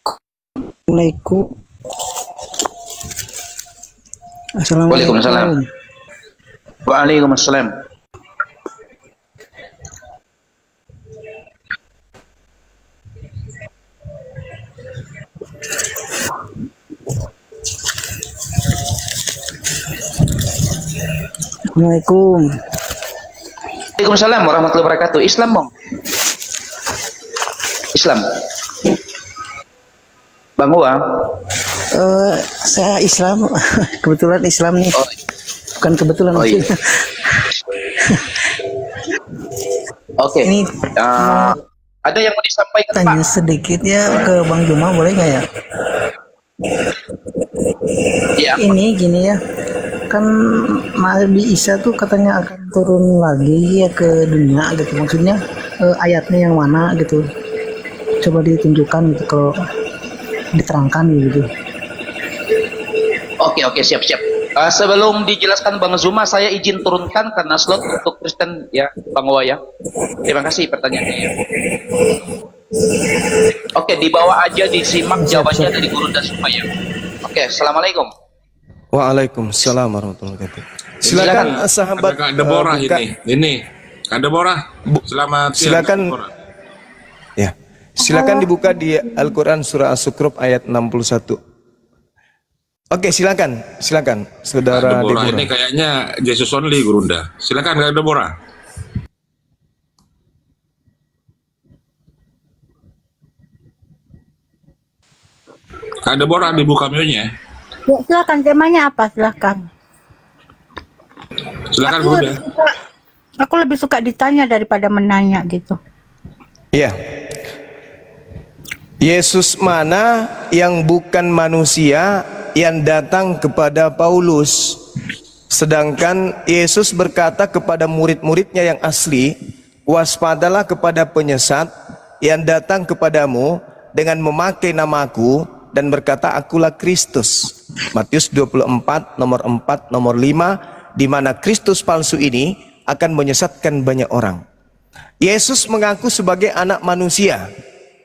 Speaker 9: Assalamualaikum.
Speaker 8: Waalaikumsalam. Waalaikumsalam.
Speaker 9: Assalamualaikum.
Speaker 8: Waalaikumsalam warahmatullahi wabarakatuh. Islam Bang. Islam. Bang Uang.
Speaker 9: Saya Islam. Kebetulan Islam nih.
Speaker 8: Oh.
Speaker 9: Bukan kebetulan.
Speaker 8: Oh, iya. Oke.
Speaker 9: Ini
Speaker 8: ada yang mau disampaikan
Speaker 9: tanya
Speaker 8: Pak?
Speaker 9: sedikit ya ke Bang Juma, boleh nggak ya?
Speaker 8: Ya.
Speaker 9: Ini gini ya. Kan Nabi Isa tuh katanya akan turun lagi ya ke dunia gitu. Maksudnya ayatnya yang mana gitu. Coba ditunjukkan gitu kalau diterangkan gitu.
Speaker 8: Oke, siap. Sebelum dijelaskan Bang Zuma, saya izin turunkan karena slot untuk Kristen ya, Bang Owa ya. Terima kasih pertanyaannya ya. Oke, dibawa aja disimak jawabannya dari Guru Dasuma ya. Oke, Assalamualaikum.
Speaker 1: Waalaikumsalam warahmatullahi wabarakatuh. Silakan sahabat
Speaker 3: Kak Deborah ini. Kak Deborah. Selamat siang.
Speaker 1: Silakan. Silakan dibuka di Al-Quran surah As-Zukhruf ayat 61. Oke, silakan saudara
Speaker 3: Deborah.
Speaker 1: Deborah.
Speaker 3: Ini kayaknya Jesus only, Gurunda. Silakan Kak Deborah. Kak Deborah, dibuka mute-nya.
Speaker 10: Ya, silakan, temanya apa? Silakan.
Speaker 3: Silakan Gurunda.
Speaker 10: Aku lebih suka ditanya daripada menanya gitu.
Speaker 1: Iya. Yesus mana yang bukan manusia yang datang kepada Paulus, sedangkan Yesus berkata kepada murid-muridnya yang asli, waspadalah kepada penyesat yang datang kepadamu dengan memakai namaku dan berkata akulah Kristus. Matius 24 nomor 4 nomor 5, di mana Kristus palsu ini akan menyesatkan banyak orang. Yesus mengaku sebagai anak manusia.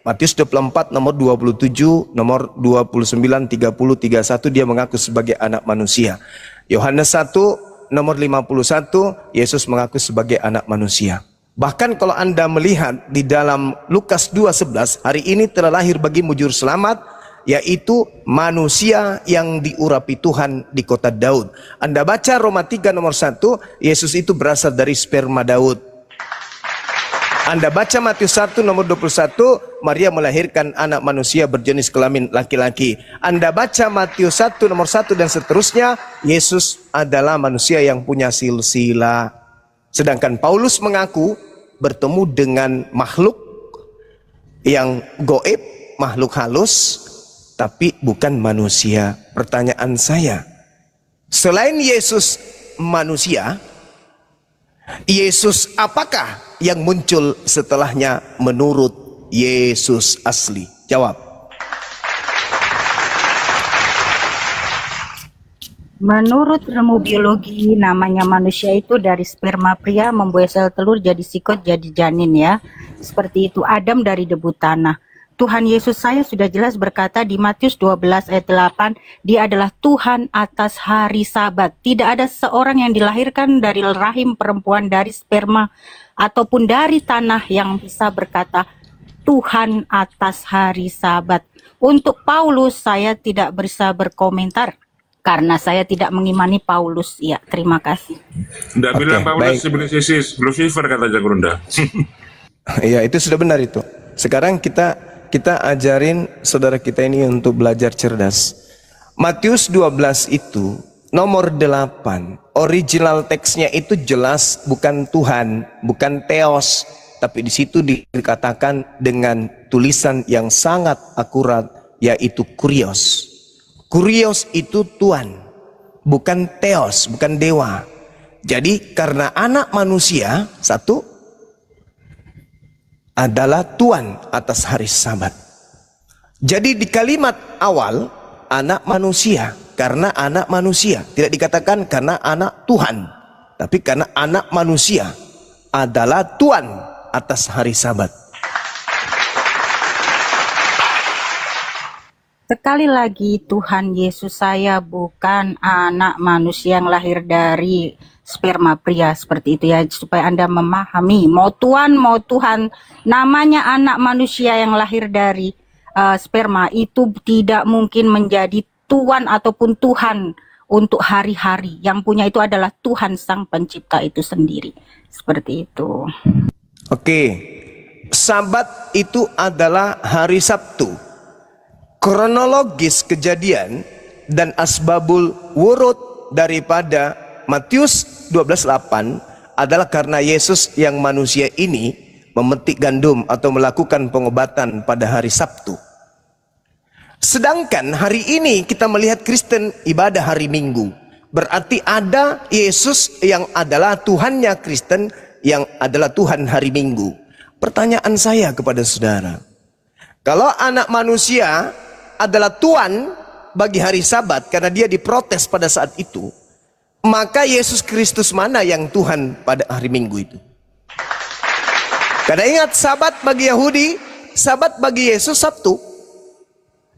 Speaker 1: Matius 24 nomor 27, nomor 29, 30, 31 dia mengaku sebagai anak manusia. Yohanes 1 nomor 51 Yesus mengaku sebagai anak manusia. Bahkan kalau Anda melihat di dalam Lukas 2:11, hari ini telah lahir bagimu juru selamat, yaitu manusia yang diurapi Tuhan di kota Daud. Anda baca Roma 3 nomor 1, Yesus itu berasal dari sperma Daud. Anda baca Matius 1 nomor 21, Maria melahirkan anak manusia berjenis kelamin laki-laki. Anda baca Matius 1 nomor 1 dan seterusnya, Yesus adalah manusia yang punya silsilah. Sedangkan Paulus mengaku bertemu dengan makhluk yang goib, makhluk halus, tapi bukan manusia. Pertanyaan saya, selain Yesus manusia, Yesus apakah yang muncul setelahnya menurut Yesus asli? Jawab.
Speaker 10: Menurut ilmu biologi, namanya manusia itu dari sperma pria membuat sel telur jadi sikot jadi janin ya. Seperti itu, Adam dari debu tanah. Tuhan Yesus saya sudah jelas berkata di Matius 12 ayat 8, dia adalah Tuhan atas hari Sabat. Tidak ada seorang yang dilahirkan dari rahim perempuan, dari sperma, ataupun dari tanah yang bisa berkata Tuhan atas hari Sabat. Untuk Paulus saya tidak bisa berkomentar karena saya tidak mengimani Paulus. Ya, terima kasih.
Speaker 3: Tidak bilang Paulus sebenarnya Lucifer kata Jagrunda.
Speaker 1: Iya, itu sudah benar itu. Sekarang kita ajarin saudara kita ini untuk belajar cerdas. Matius 12 itu nomor 8. Original teksnya itu jelas bukan Tuhan, bukan Theos, tapi di situ dikatakan dengan tulisan yang sangat akurat, yaitu Kurios. Kurios itu Tuhan, bukan Theos, bukan dewa. Jadi karena anak manusia satu adalah Tuhan atas hari Sabat. Jadi di kalimat awal anak manusia, karena anak manusia, tidak dikatakan karena anak Tuhan, tapi karena anak manusia adalah Tuhan atas hari Sabat.
Speaker 10: Sekali lagi, Tuhan Yesus saya bukan anak manusia yang lahir dari sperma pria seperti itu ya, supaya Anda memahami. Mau Tuhan, mau Tuhan, namanya anak manusia yang lahir dari sperma itu tidak mungkin menjadi Tuhan ataupun Tuhan untuk hari-hari. Yang punya itu adalah Tuhan Sang Pencipta itu sendiri. Seperti itu.
Speaker 1: Oke, Sabat itu adalah hari Sabtu. Kronologis kejadian dan asbabul wurud daripada Matius 12:8 adalah karena Yesus yang manusia ini memetik gandum atau melakukan pengobatan pada hari Sabtu. Sedangkan hari ini kita melihat Kristen ibadah hari Minggu. Berarti ada Yesus yang adalah Tuhannya Kristen, yang adalah Tuhan hari Minggu. Pertanyaan saya kepada saudara, kalau anak manusia adalah Tuhan bagi hari Sabat karena dia diprotes pada saat itu, maka Yesus Kristus mana yang Tuhan pada hari Minggu itu? Karena ingat, Sabat bagi Yahudi, Sabat bagi Yesus Sabtu.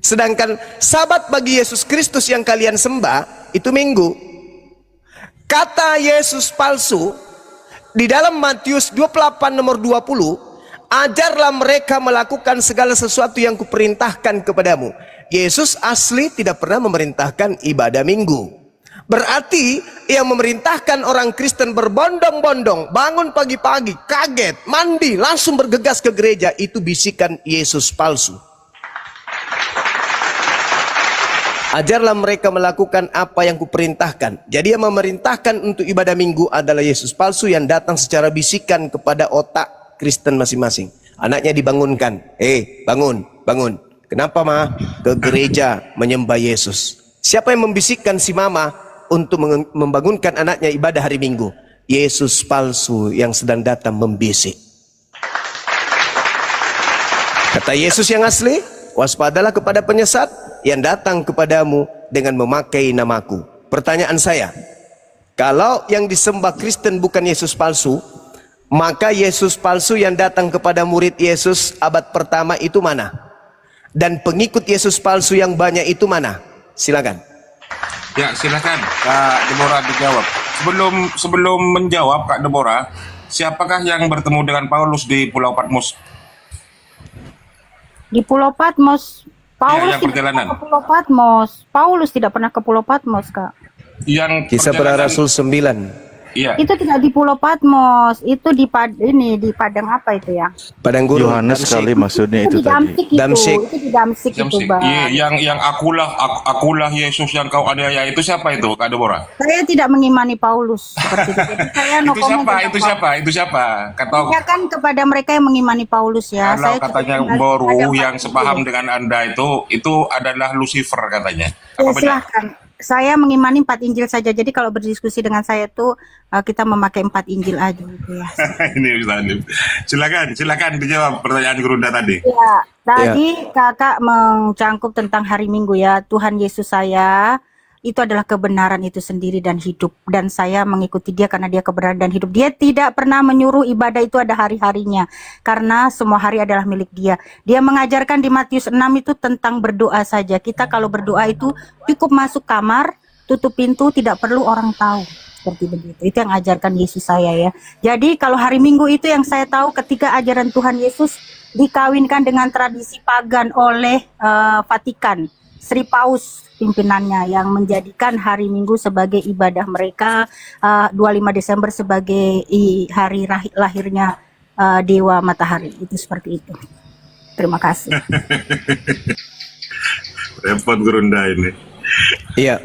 Speaker 1: Sedangkan Sabat bagi Yesus Kristus yang kalian sembah itu Minggu. Kata Yesus palsu di dalam Matius 28 nomor 20 Ajarlah mereka melakukan segala sesuatu yang kuperintahkan kepadamu. Yesus asli tidak pernah memerintahkan ibadah minggu. Berarti yang memerintahkan orang Kristen berbondong-bondong, bangun pagi-pagi, kaget, mandi, langsung bergegas ke gereja, itu bisikan Yesus palsu. Ajarlah mereka melakukan apa yang kuperintahkan. Jadi yang memerintahkan untuk ibadah minggu adalah Yesus palsu yang datang secara bisikan kepada otak Kristen masing-masing. Anaknya dibangunkan, bangun, bangun. Kenapa ma? Ke gereja menyembah Yesus. Siapa yang membisikkan si mama untuk membangunkan anaknya ibadah hari Minggu? Yesus palsu yang sedang datang membisik. Kata Yesus yang asli, waspadalah kepada penyesat yang datang kepadamu dengan memakai namaku. Pertanyaan saya, kalau yang disembah Kristen bukan Yesus palsu, maka Yesus palsu yang datang kepada murid Yesus abad pertama itu mana? Dan pengikut Yesus palsu yang banyak itu mana? Silakan.
Speaker 3: Ya, silakan Kak Deborah dijawab. Sebelum menjawab Kak Deborah, siapakah yang bertemu dengan Paulus di Pulau Patmos? Di Pulau Patmos, Paulus tidak pernah ke Pulau Patmos. Paulus tidak pernah ke Pulau Patmos, Kak. Yang
Speaker 1: Kisah Para Rasul 9.
Speaker 3: Iya.
Speaker 10: Itu tidak di Pulau Patmos, itu di Padang apa itu ya?
Speaker 1: Padang Gurun.
Speaker 11: Yohanes sekali maksudnya itu tadi.
Speaker 10: Damsik. Itu di Damsik itu, Bang.
Speaker 3: Iya, yang akulah Yesus yang kau aniaya itu siapa itu, Kak Deborah?
Speaker 10: Saya tidak mengimani Paulus seperti itu. Jadi saya no
Speaker 3: Itu siapa?
Speaker 10: Ya kan kepada mereka yang mengimani Paulus ya.
Speaker 3: Kalau
Speaker 10: Saya
Speaker 3: katanya baru yang sepaham dengan Anda itu adalah Lucifer katanya.
Speaker 10: Ya, silahkan. Saya mengimani 4 Injil saja. Jadi kalau berdiskusi dengan saya tuh kita memakai 4 Injil aja gitu ya.
Speaker 3: Ini Ustaz Hanif. Silakan dijawab pertanyaan Gerunda tadi.
Speaker 10: Ya, tadi Kakak mencangkup tentang hari Minggu ya. Tuhan Yesus saya itu adalah kebenaran itu sendiri dan hidup, dan saya mengikuti dia karena dia kebenaran dan hidup. Dia tidak pernah menyuruh ibadah itu ada hari-harinya, karena semua hari adalah milik dia. Dia mengajarkan di Matius 6 itu tentang berdoa saja. Kita kalau berdoa itu cukup masuk kamar, tutup pintu, tidak perlu orang tahu. Seperti begitu. Itu yang ajarkan Yesus saya ya. Jadi kalau hari Minggu itu yang saya tahu ketika ajaran Tuhan Yesus dikawinkan dengan tradisi pagan oleh Vatikan. Sri Paus pimpinannya yang menjadikan hari Minggu sebagai ibadah mereka, 25 Desember sebagai hari lahirnya Dewa Matahari. Itu seperti itu. Terima kasih.
Speaker 3: Repot Gerunda ini.
Speaker 1: Iya,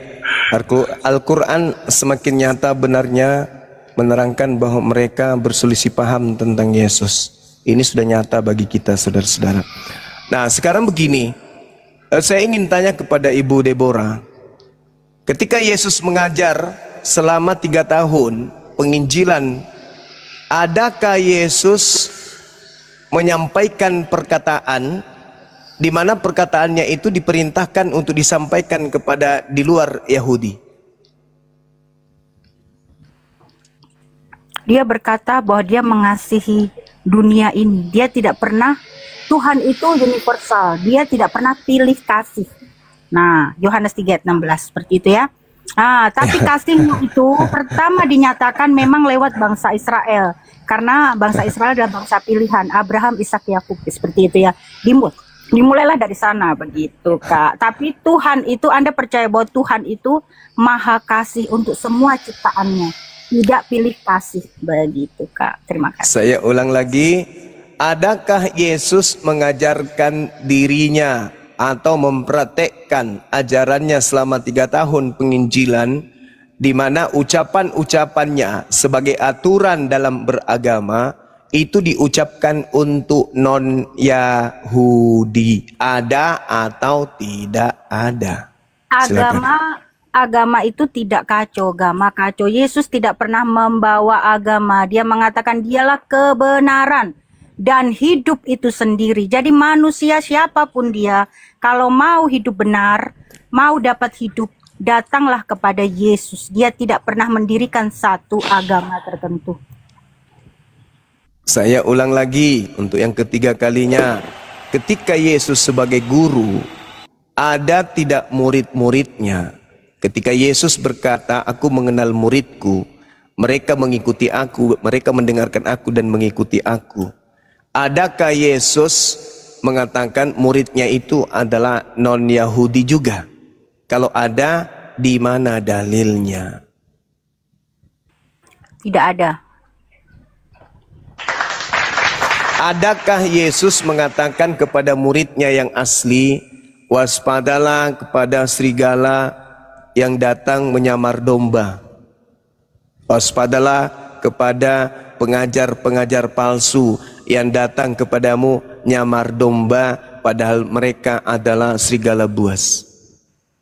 Speaker 1: Al-Quran semakin nyata benarnya menerangkan bahwa mereka berselisih paham tentang Yesus. Ini sudah nyata bagi kita, saudara-saudara. Nah, sekarang begini. Saya ingin tanya kepada Ibu Deborah, ketika Yesus mengajar selama 3 tahun penginjilan, adakah Yesus menyampaikan perkataan di mana perkataannya itu diperintahkan untuk disampaikan kepada di luar Yahudi?
Speaker 10: Dia berkata bahwa dia mengasihi dunia ini. Dia tidak pernah, Tuhan itu universal, dia tidak pernah pilih kasih. Nah, Yohanes 3:16 seperti itu ya. Nah, tapi kasihnya itu pertama dinyatakan memang lewat bangsa Israel. Karena bangsa Israel adalah bangsa pilihan, Abraham, Ishak, Yakub, seperti itu ya. Dimulailah dari sana begitu, Kak. Tapi Tuhan itu, Anda percaya bahwa Tuhan itu maha kasih untuk semua ciptaannya. Tidak pilih kasih begitu, Kak. Terima kasih.
Speaker 1: Saya ulang lagi. Adakah Yesus mengajarkan dirinya atau mempraktekkan ajarannya selama 3 tahun penginjilan, di mana ucapan-ucapannya sebagai aturan dalam beragama itu diucapkan untuk non-Yahudi? Ada atau tidak ada?
Speaker 10: Agama itu tidak kacau, agama kacau. Yesus tidak pernah membawa agama. Dia mengatakan dialah kebenaran dan hidup itu sendiri. Jadi manusia siapapun dia, kalau mau hidup benar, mau dapat hidup, datanglah kepada Yesus. Dia tidak pernah mendirikan satu agama tertentu.
Speaker 1: Saya ulang lagi untuk yang ketiga kalinya. Ketika Yesus sebagai guru, ada tidak murid-muridnya? Ketika Yesus berkata, aku mengenal muridku, mereka mengikuti aku, mereka mendengarkan aku dan mengikuti aku. Adakah Yesus mengatakan muridnya itu adalah non-Yahudi juga? Kalau ada, di mana dalilnya?
Speaker 10: Tidak ada.
Speaker 1: Adakah Yesus mengatakan kepada muridnya yang asli, waspadalah kepada serigala yang datang menyamar domba? Waspadalah kepada pengajar-pengajar palsu yang datang kepadamu nyamar domba, padahal mereka adalah serigala buas.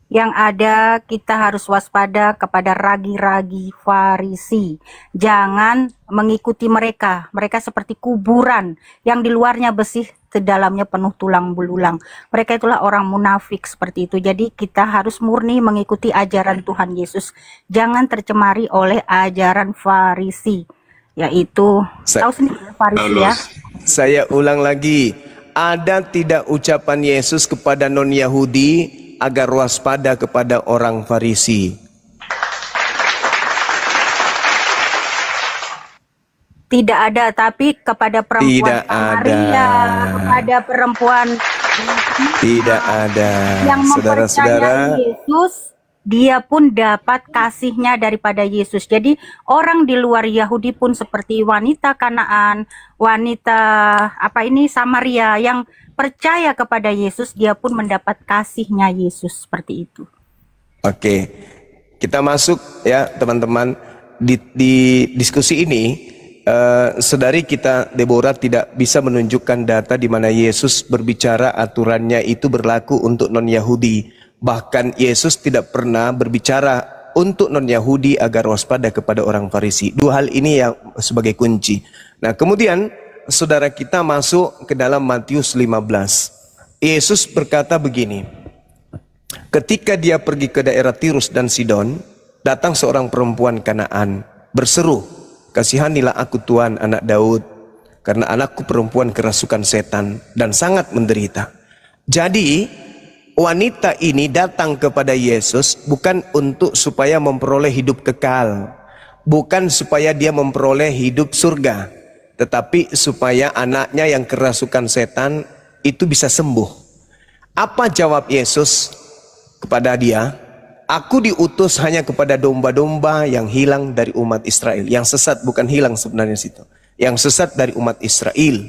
Speaker 10: Yang ada, kita harus waspada kepada ragi-ragi Farisi. Jangan mengikuti mereka. Mereka seperti kuburan yang di luarnya bersih, di dalamnya penuh tulang belulang. Mereka itulah orang munafik seperti itu. Jadi kita harus murni mengikuti ajaran Tuhan Yesus. Jangan tercemari oleh ajaran Farisi, yaitu tahu sendiri Farisi ya.
Speaker 1: Saya ulang lagi, ada tidak ucapan Yesus kepada non-Yahudi agar waspada kepada orang Farisi?
Speaker 10: Tidak ada, tapi kepada perempuan Samaria, kepada perempuan
Speaker 1: tidak ada.
Speaker 10: Yang
Speaker 1: Saudara-saudara,
Speaker 10: mempercayai Yesus, dia pun dapat kasihnya daripada Yesus. Jadi orang di luar Yahudi pun seperti wanita Kanaan, wanita Samaria yang percaya kepada Yesus, dia pun mendapat kasihnya Yesus seperti itu.
Speaker 1: Oke, kita masuk ya teman-teman di diskusi ini. Saudari kita Deborah tidak bisa menunjukkan data di mana Yesus berbicara aturannya itu berlaku untuk non-Yahudi. Bahkan Yesus tidak pernah berbicara untuk non-Yahudi agar waspada kepada orang Farisi. Dua hal ini yang sebagai kunci. Nah, kemudian saudara kita masuk ke dalam Matius 15. Yesus berkata begini, ketika dia pergi ke daerah Tirus dan Sidon, datang seorang perempuan Kanaan berseru, kasihanilah aku Tuhan, anak Daud, karena anakku perempuan kerasukan setan dan sangat menderita. Jadi wanita ini datang kepada Yesus bukan untuk supaya memperoleh hidup kekal, bukan supaya dia memperoleh hidup surga, tetapi supaya anaknya yang kerasukan setan itu bisa sembuh. Apa jawab Yesus kepada dia? Aku diutus hanya kepada domba-domba yang hilang dari umat Israel. Yang sesat, bukan hilang sebenarnya situ. Yang sesat dari umat Israel.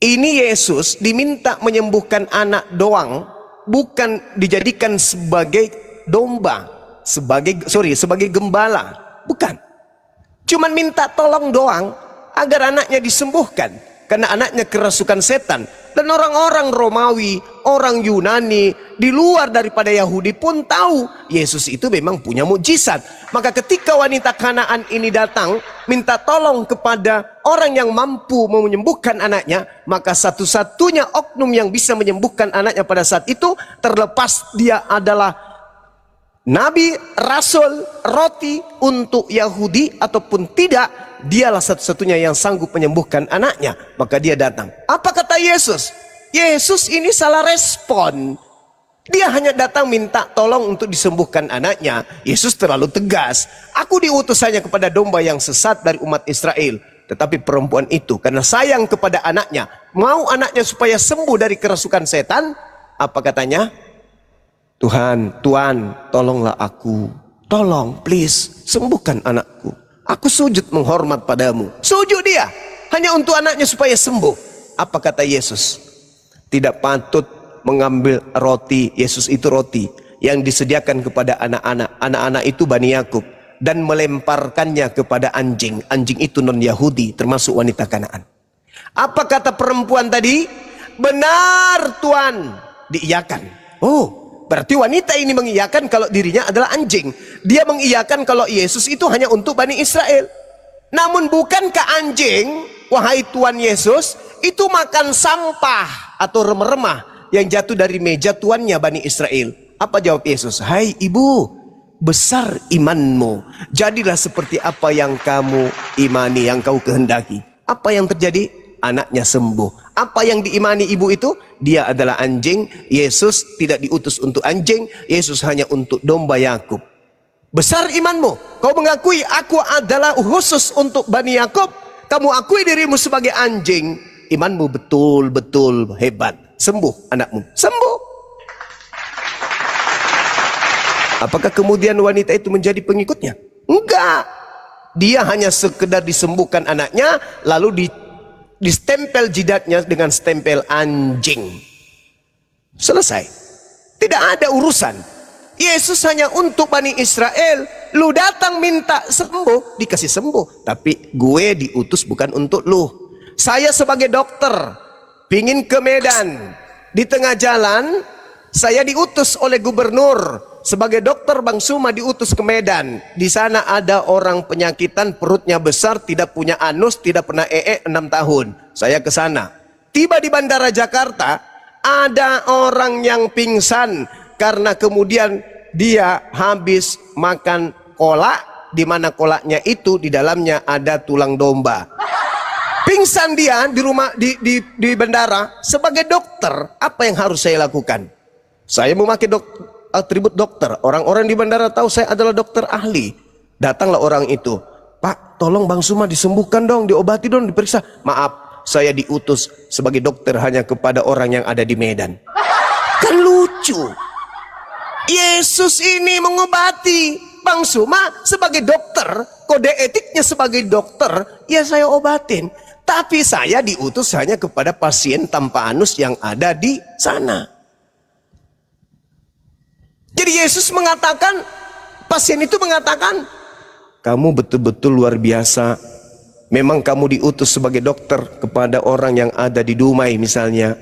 Speaker 1: Ini Yesus diminta menyembuhkan anak doang, bukan dijadikan sebagai domba, sebagai gembala, bukan. Cuman minta tolong doang agar anaknya disembuhkan, karena anaknya kerasukan setan. Dan orang-orang Romawi, orang Yunani, di luar daripada Yahudi pun tahu Yesus itu memang punya mukjizat. Maka ketika wanita Kanaan ini datang minta tolong kepada orang yang mampu menyembuhkan anaknya, maka satu-satunya oknum yang bisa menyembuhkan anaknya pada saat itu, terlepas dia adalah nabi, rasul, roti untuk Yahudi ataupun tidak, dialah satu-satunya yang sanggup menyembuhkan anaknya. Maka dia datang. Apa kata Yesus? Yesus ini salah respon. Dia hanya datang minta tolong untuk disembuhkan anaknya. Yesus terlalu tegas. Aku diutus hanya kepada domba yang sesat dari umat Israel. Tetapi perempuan itu karena sayang kepada anaknya, mau anaknya supaya sembuh dari kerasukan setan, apa katanya? Tuhan, tolonglah aku. Tolong, please, sembuhkan anakku. Aku sujud menghormat padamu. Sujud dia, hanya untuk anaknya supaya sembuh. Apa kata Yesus? Tidak patut mengambil roti, Yesus itu roti, yang disediakan kepada anak-anak. Anak-anak itu Bani Yakub. Dan melemparkannya kepada anjing. Anjing itu non-Yahudi, termasuk wanita Kanaan. Apa kata perempuan tadi? Benar Tuhan, diiyakan. Oh, berarti wanita ini mengiyakan kalau dirinya adalah anjing. Dia mengiyakan kalau Yesus itu hanya untuk Bani Israel. Namun bukankah anjing, wahai Tuhan Yesus, itu makan sampah atau remah-remah yang jatuh dari meja tuannya Bani Israel? Apa jawab Yesus? Hai ibu, besar imanmu. Jadilah seperti apa yang kamu imani, yang kau kehendaki. Apa yang terjadi? Anaknya sembuh. Apa yang diimani ibu itu? Dia adalah anjing. Yesus tidak diutus untuk anjing. Yesus hanya untuk domba Yakub. Besar imanmu. Kau mengakui aku adalah khusus untuk Bani Yakub. Kamu akui dirimu sebagai anjing. imanmu betul-betul hebat. Sembuh anakmu, sembuh. Apakah kemudian wanita itu menjadi pengikutnya? Enggak. Dia hanya sekedar disembuhkan anaknya, lalu distempel jidatnya dengan stempel anjing. Selesai. Tidak ada urusan. Yesus hanya untuk Bani Israel. Lu datang minta sembuh, dikasih sembuh. Tapi gue diutus bukan untuk lu. Saya sebagai dokter, pingin ke Medan. Di tengah jalan, saya diutus oleh gubernur. Sebagai dokter, Bang Suma diutus ke Medan. Di sana ada orang penyakitan, perutnya besar, tidak punya anus, tidak pernah 6 tahun. Saya ke sana. Tiba di Bandara Jakarta, ada orang yang pingsan karena kemudian dia habis makan kolak, di mana kolaknya itu di dalamnya ada tulang domba. Pingsan dia di rumah di bandara. Sebagai dokter, apa yang harus saya lakukan? Saya memakai atribut dokter. Orang-orang di bandara tahu saya adalah dokter ahli. Datanglah orang itu. Pak, tolong Bang Suma disembuhkan dong, diobati dong, diperiksa. Maaf, saya diutus sebagai dokter hanya kepada orang yang ada di Medan. Kan lucu. Yesus ini mengobati. Bang Suma sebagai dokter, kode etiknya sebagai dokter, ya saya obatin. Tapi saya diutus hanya kepada pasien tanpa anus yang ada di sana. Jadi Yesus mengatakan, pasien itu mengatakan, kamu betul-betul luar biasa. Memang kamu diutus sebagai dokter kepada orang yang ada di Dumai misalnya.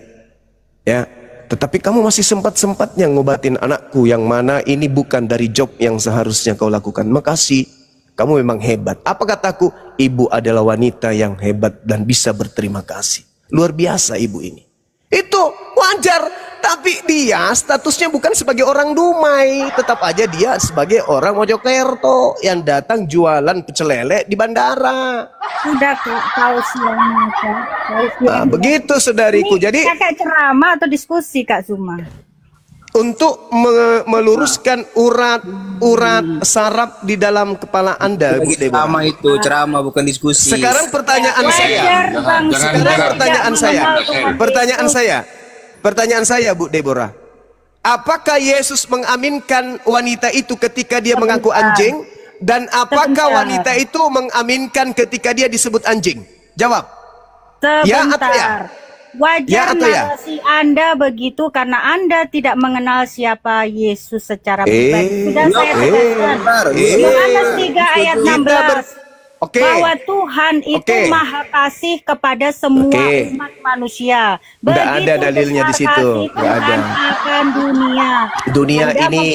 Speaker 1: Ya, tetapi kamu masih sempat-sempatnya ngobatin anakku yang mana ini bukan dari job yang seharusnya kau lakukan. Makasih, kamu memang hebat. Apa kataku? Ibu adalah wanita yang hebat dan bisa berterima kasih. Luar biasa ibu ini. Itu wajar, tapi dia statusnya bukan sebagai orang Dumai, tetap aja dia sebagai orang Mojokerto yang datang jualan pecel lele di bandara.
Speaker 10: Udah Kak, tahu siangnya Kak.
Speaker 1: Nah, begitu saudariku.
Speaker 10: Ini
Speaker 1: Jadi
Speaker 10: kakak ceramah atau diskusi Kak Suma?
Speaker 1: untuk meluruskan urat saraf di dalam kepala Anda, Bu Deborah.
Speaker 12: Ceramah itu, ceramah bukan diskusi.
Speaker 1: Sekarang pertanyaan saya. Pertanyaan saya, Bu Deborah. Apakah Yesus mengaminkan wanita itu ketika dia mengaku anjing? Dan apakah wanita itu mengaminkan ketika dia disebut anjing? Jawab. Ya atau ya?
Speaker 10: Wajar narasi Anda begitu karena Anda tidak mengenal siapa Yesus secara pribadi. Sudah saya tegaskan. Yohanes 3 ayat 16. Bahwa Tuhan itu maha kasih kepada semua umat manusia.
Speaker 1: Tidak ada dalilnya di situ. Tidak ada.
Speaker 10: Akan dunia.
Speaker 1: Dunia ini.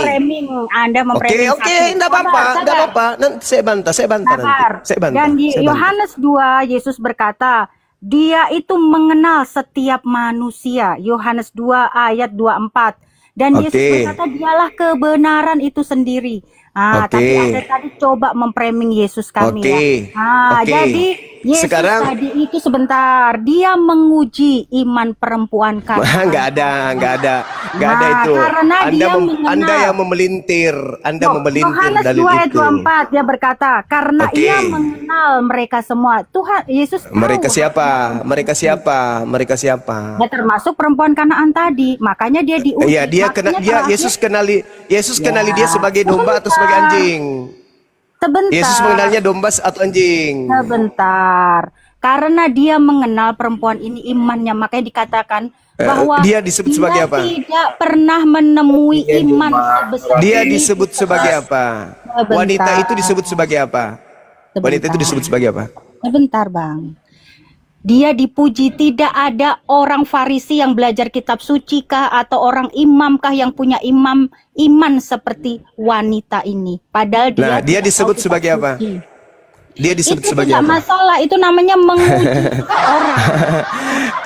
Speaker 10: Anda memframing.
Speaker 1: Oke, tidak apa-apa. Nanti saya bantah nanti.
Speaker 10: Dan di Yohanes 2 Yesus berkata, Dia itu mengenal setiap manusia. Yohanes 2 ayat 24. Dan Yesus berkata dialah kebenaran itu sendiri. Tapi Anda tadi coba memframing Yesus kami ya. Jadi Yesus sekarang, tadi itu sebentar dia menguji iman perempuan kan.
Speaker 1: Nggak ada itu. Anda yang memelintir, dalil itu.
Speaker 10: Yohanes 2 ayat 24 dia berkata, karena ia mengenal mereka semua. Tuhan Yesus tahu.
Speaker 1: Mereka siapa?
Speaker 10: Ya, termasuk perempuan Kanaan tadi. Makanya dia diuji.
Speaker 1: Iya, Yesus kenali dia sebagai domba atau sebagai anjing.
Speaker 10: Sebentar.
Speaker 1: Yesus mengenalnya domba atau anjing.
Speaker 10: Sebentar. Karena dia mengenal perempuan ini imannya, makanya dikatakan bahwa
Speaker 1: dia disebut sebagai apa?
Speaker 10: Tidak pernah menemui iman sebesar.
Speaker 1: Dia disebut sebagai apa? Wanita itu disebut sebagai apa? Wanita itu disebut sebagai apa?
Speaker 10: Sebentar, Bang. Dia dipuji, tidak ada orang Farisi yang belajar kitab suci kah atau orang imam kah yang punya iman seperti wanita ini. Padahal
Speaker 1: dia disebut sebagai apa? Dia disebut sebagai apa?
Speaker 10: Itu tidak masalah, itu namanya menguji orang.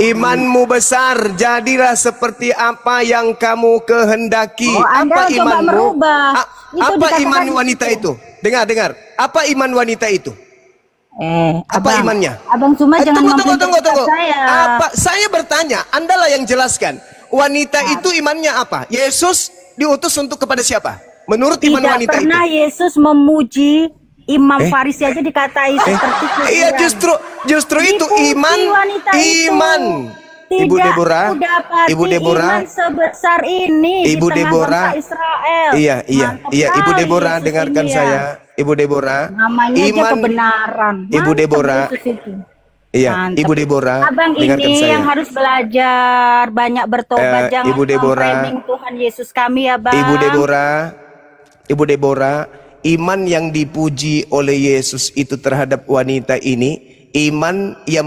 Speaker 1: Imanmu besar, jadilah seperti apa yang kamu kehendaki. Apa imanmu? Apa iman wanita itu? Dengar. Apa iman wanita itu? Apa imannya?
Speaker 10: Abang Suma jangan
Speaker 1: tunggu.
Speaker 10: Saya.
Speaker 1: Saya bertanya, Andalah yang jelaskan. Wanita itu imannya apa? Yesus diutus untuk kepada siapa? Menurut iman wanita itu.
Speaker 10: Tidak pernah Yesus memuji Imam Farisi aja dikatai seperti kuburan.
Speaker 1: Iya, justru itu iman. Ibu Deborah, Ibu Deborah,
Speaker 10: iman sebesar ini
Speaker 1: Ibu
Speaker 10: di tengah
Speaker 1: Deborah,
Speaker 10: bangsa Israel.
Speaker 1: iya,
Speaker 10: Mantap
Speaker 1: Ibu
Speaker 10: sekali
Speaker 1: Deborah,
Speaker 10: Yesus
Speaker 1: dengarkan
Speaker 10: ini ya.
Speaker 1: saya, Ibu Deborah,
Speaker 10: Namanya aja
Speaker 1: iman,
Speaker 10: kebenaran.
Speaker 1: Ibu
Speaker 10: Mantap
Speaker 1: Deborah,
Speaker 10: Yesus itu.
Speaker 1: iya,
Speaker 10: Mantap.
Speaker 1: Ibu Deborah,
Speaker 10: Abang
Speaker 1: dengarkan
Speaker 10: ini
Speaker 1: saya.
Speaker 10: yang harus belajar, banyak bertobat, jangan
Speaker 1: Ibu Deborah,
Speaker 10: memframing Tuhan Yesus kami ya Bang.
Speaker 1: Ibu Deborah, iman yang dipuji oleh Yesus itu terhadap wanita ini, iman yang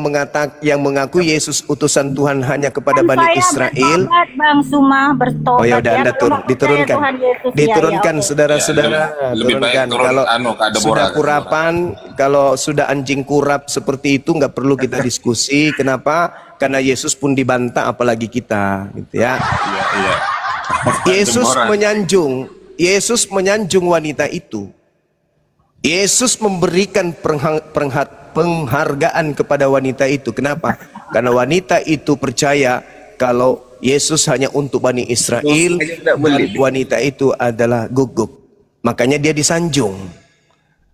Speaker 1: mengaku Yesus utusan Tuhan hanya kepada Bani Israel.
Speaker 10: Bertobat, Bang Suma, bertobat.
Speaker 1: Oh ya udah, Anda diturunkan,
Speaker 10: Diturunkan
Speaker 1: saudara-saudara,
Speaker 3: lebih baik turun
Speaker 1: kalau
Speaker 3: Kak Deborah,
Speaker 1: sudah kurapan, kalau sudah anjing kurap seperti itu nggak perlu kita diskusi. Kenapa? Karena Yesus pun dibantah, apalagi kita, gitu ya.
Speaker 3: Iya.
Speaker 1: Yesus menyanjung wanita itu. Yesus memberikan penghargaan kepada wanita itu. Kenapa? Karena wanita itu percaya kalau Yesus hanya untuk Bani Israel dan wanita itu adalah guguk. Makanya dia disanjung.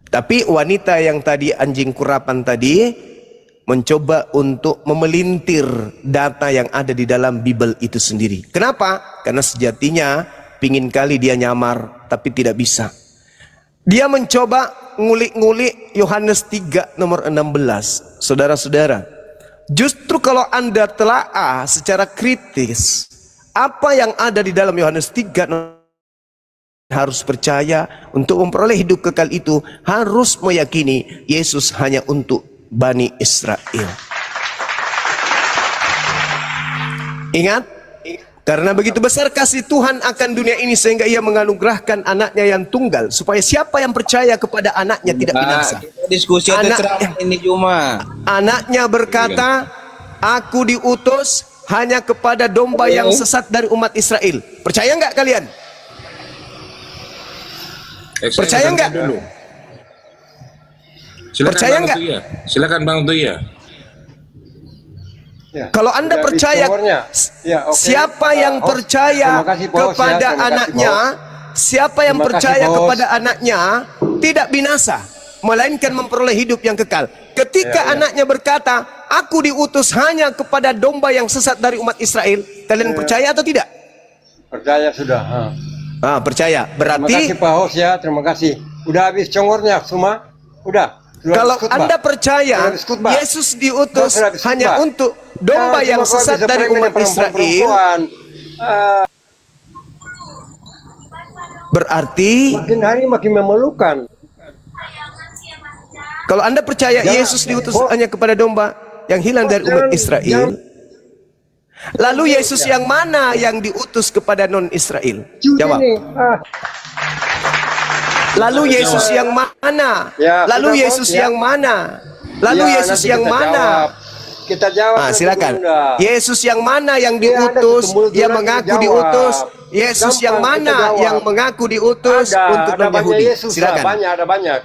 Speaker 1: Tapi wanita yang tadi anjing kurapan tadi mencoba untuk memelintir data yang ada di dalam Bible itu sendiri. Kenapa? Karena sejatinya pingin kali dia nyamar tapi tidak bisa. Dia mencoba ngulik-ngulik Yohanes 3 nomor 16. Saudara-saudara, justru kalau Anda telaah secara kritis apa yang ada di dalam Yohanes 3, harus percaya untuk memperoleh hidup kekal itu harus meyakini Yesus hanya untuk Bani Israel. Ingat, karena begitu besar kasih Tuhan akan dunia ini sehingga ia menganugerahkan anaknya yang tunggal, supaya siapa yang percaya kepada anaknya tidak binasa.
Speaker 12: Diskusi ini cuma.
Speaker 1: Anaknya berkata, aku diutus hanya kepada domba yang sesat dari umat Israel. Percaya nggak kalian? Percaya nggak? Percaya nggak?
Speaker 3: Silakan Bang Tuya.
Speaker 1: Ya, kalau Anda percaya, siapa yang percaya kepada anaknya, siapa yang percaya kepada anaknya tidak binasa, melainkan memperoleh hidup yang kekal. Ketika anaknya berkata, aku diutus hanya kepada domba yang sesat dari umat Israel, kalian percaya atau tidak?
Speaker 13: Percaya sudah.
Speaker 1: Percaya. Berarti
Speaker 13: terima kasih Pak Hos ya, terima kasih. Udah habis congornya semua? Udah.
Speaker 1: Kalau Anda percaya Yesus diutus hanya untuk domba yang sesat dari umat Israel, berarti
Speaker 13: makin hari makin memerlukan.
Speaker 1: Kalau Anda percaya Yesus diutus hanya kepada domba yang hilang dari umat Israel, lalu Yesus yang mana yang diutus kepada non-Israel? Jawab. Lalu Yesus yang mana? Lalu Yesus yang mana? Lalu Yesus yang mana?
Speaker 13: Kita jawab.
Speaker 1: Silakan. Yesus yang mana yang diutus, yang mengaku diutus? Yesus yang mana yang mengaku diutus untuk non-Yahudi? Silakan.
Speaker 13: Ada banyak.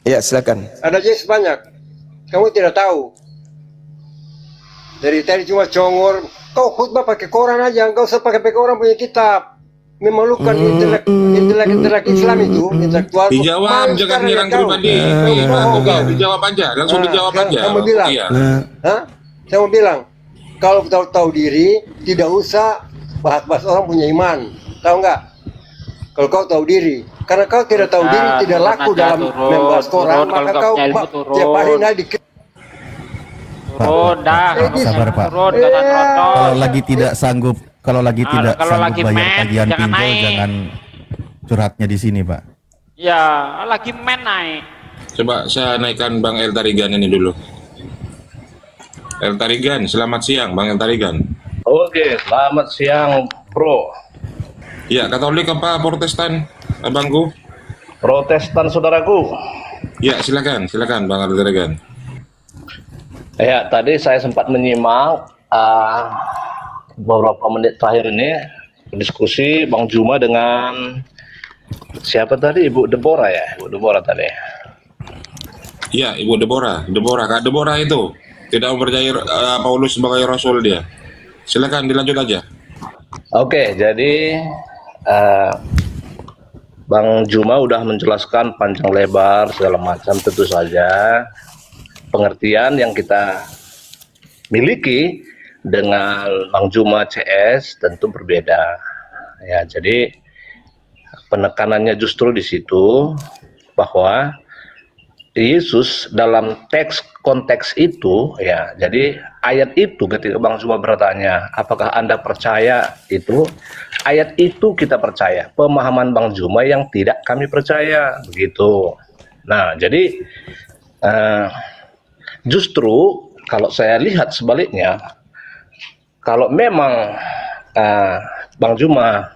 Speaker 1: Ya, silakan.
Speaker 13: Ada Yesus banyak. Kamu tidak tahu. Dari tadi cuma congor. Kau khutbah pakai koran aja, enggak usah pakai koran punya kitab. Memerlukan intelek Islam itu, intelektual.
Speaker 3: Dijawab, jangan nyerang pribadi. Dijawab aja, langsung dijawab aja.
Speaker 13: Saya mau bilang, saya mau bilang, kalau tahu diri, tidak usah bahas-bahas orang punya iman, tahu nggak? Kalau kau tahu diri, karena kau tidak tahu diri, tidak laku dalam membahas koran, maka kau tiap hari naik
Speaker 11: sabar Pak. Kalau lagi tidak sanggup. Kalau lagi tidak sanggup bayar tagihan pinjol, jangan curhatnya di sini, Pak.
Speaker 14: Ya, lagi main naik.
Speaker 3: Coba saya naikkan Bang El Tarigan ini dulu. El Tarigan, selamat siang Bang El Tarigan.
Speaker 15: Oke, selamat siang, Bro.
Speaker 3: Ya, Katolik apa Protestan, abangku?
Speaker 15: Protestan, saudaraku.
Speaker 3: Ya, silakan Bang El Tarigan.
Speaker 15: Ya, tadi saya sempat menyimak beberapa menit terakhir ini diskusi Bang Juma dengan siapa tadi, Ibu Deborah ya, Ibu Deborah tadi.
Speaker 3: Iya, Ibu Deborah, Kak Deborah itu tidak mempercayai Paulus sebagai rasul dia. Silakan dilanjut aja.
Speaker 15: Oke, jadi Bang Juma udah menjelaskan panjang lebar segala macam. Tentu saja pengertian yang kita miliki dengan Bang Juma CS tentu berbeda. Ya, jadi penekanannya justru di situ bahwa Yesus dalam konteks itu, ya, jadi ayat itu ketika Bang Juma bertanya, apakah Anda percaya itu? Ayat itu kita percaya, pemahaman Bang Juma yang tidak kami percaya, begitu. Nah, jadi justru kalau saya lihat sebaliknya, kalau memang Bang Juma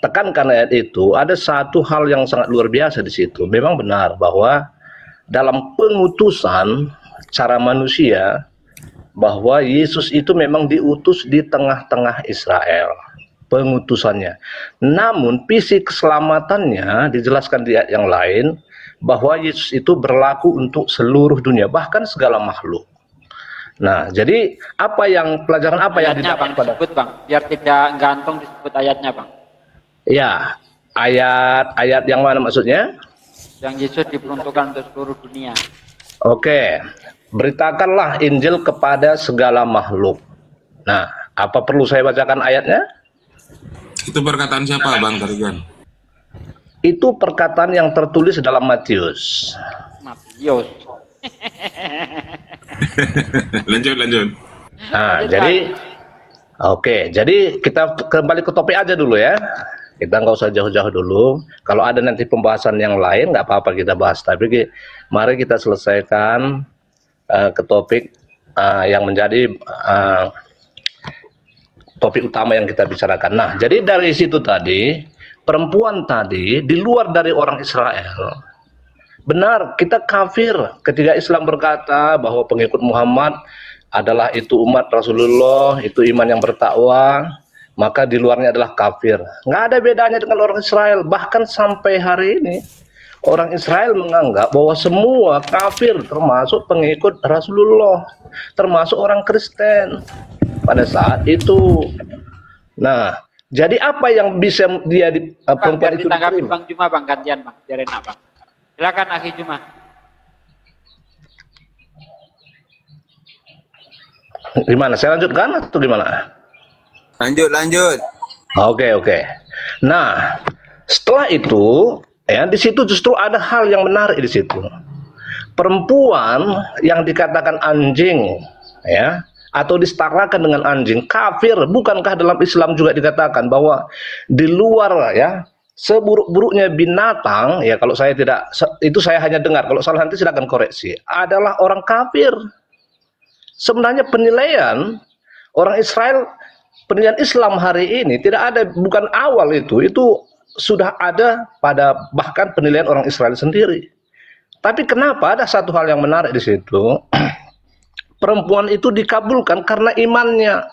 Speaker 15: tekankan ayat itu, ada satu hal yang sangat luar biasa di situ. Memang benar bahwa dalam pengutusan cara manusia, bahwa Yesus itu memang diutus di tengah-tengah Israel, pengutusannya. Namun visi keselamatannya dijelaskan di ayat yang lain, bahwa Yesus itu berlaku untuk seluruh dunia, bahkan segala makhluk. Nah, jadi pelajaran apa yang didapat pada
Speaker 14: disebut, Bang, biar tidak gantung disebut ayatnya, Bang.
Speaker 15: Ya, ayat yang mana maksudnya?
Speaker 14: Yang Yesus diperuntukkan untuk seluruh dunia.
Speaker 15: Oke, beritakanlah Injil kepada segala makhluk. Nah, apa perlu saya bacakan ayatnya?
Speaker 3: Itu perkataan siapa, Bang Tarigan?
Speaker 15: Itu perkataan yang tertulis dalam Matius.
Speaker 14: Matius.
Speaker 3: lanjut.
Speaker 15: Nah, jadi kita kembali ke topik aja dulu ya. Kita nggak usah jauh-jauh dulu. Kalau ada nanti pembahasan yang lain, nggak apa-apa kita bahas. Tapi mari kita selesaikan ke topik yang menjadi topik utama yang kita bicarakan. Nah, jadi dari situ tadi, perempuan tadi di luar dari orang Israel. Benar, kita kafir ketika Islam berkata bahwa pengikut Muhammad adalah itu umat Rasulullah, itu iman yang bertakwa, maka di luarnya adalah kafir. Nggak ada bedanya dengan orang Israel. Bahkan sampai hari ini orang Israel menganggap bahwa semua kafir, termasuk pengikut Rasulullah, termasuk orang Kristen pada saat itu. Nah, jadi apa yang bisa dia perempuan itu
Speaker 14: ditanggapi Bang Juma, Bang, gantian, Bang, biar enak, Bang. Silakan Akhi Juma.
Speaker 15: Gimana? Saya lanjutkan atau gimana?
Speaker 12: Lanjut.
Speaker 15: Oke. Nah, setelah itu, ya di situ justru ada hal yang menarik di situ. Perempuan yang dikatakan anjing, ya, atau disetarakan dengan anjing, kafir. Bukankah dalam Islam juga dikatakan bahwa di luar, ya, seburuk-buruknya binatang, ya, kalau saya tidak, itu saya hanya dengar, kalau salah nanti silakan koreksi, adalah orang kafir. Sebenarnya penilaian orang Israel, penilaian Islam hari ini tidak ada, bukan awal itu sudah ada pada bahkan penilaian orang Israel sendiri. Tapi kenapa ada satu hal yang menarik di situ? Perempuan itu dikabulkan karena imannya.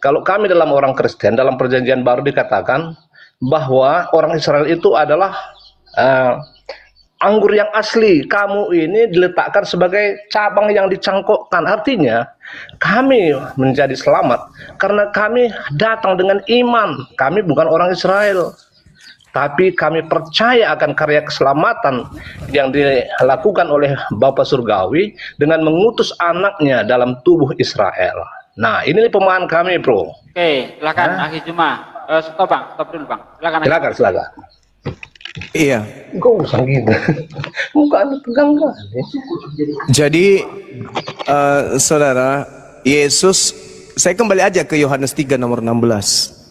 Speaker 15: Kalau kami dalam orang Kristen, dalam perjanjian baru dikatakan bahwa orang Israel itu adalah anggur yang asli. Kamu ini diletakkan sebagai cabang yang dicangkokkan. Artinya kami menjadi selamat karena kami datang dengan iman. Kami bukan orang Israel, tapi kami percaya akan karya keselamatan yang dilakukan oleh Bapa Surgawi dengan mengutus anaknya dalam tubuh Israel. Nah, ini pemahaman kami, bro.
Speaker 14: Oke, silakan Akhi Juma. Stop, Bang, stop dulu, Bang.
Speaker 15: Silakan.
Speaker 1: Iya.
Speaker 15: Kok usah gitu? Muka Anda tegang kan?
Speaker 1: Jadi, saudara, Yesus, saya kembali aja ke Yohanes 3 nomor 16.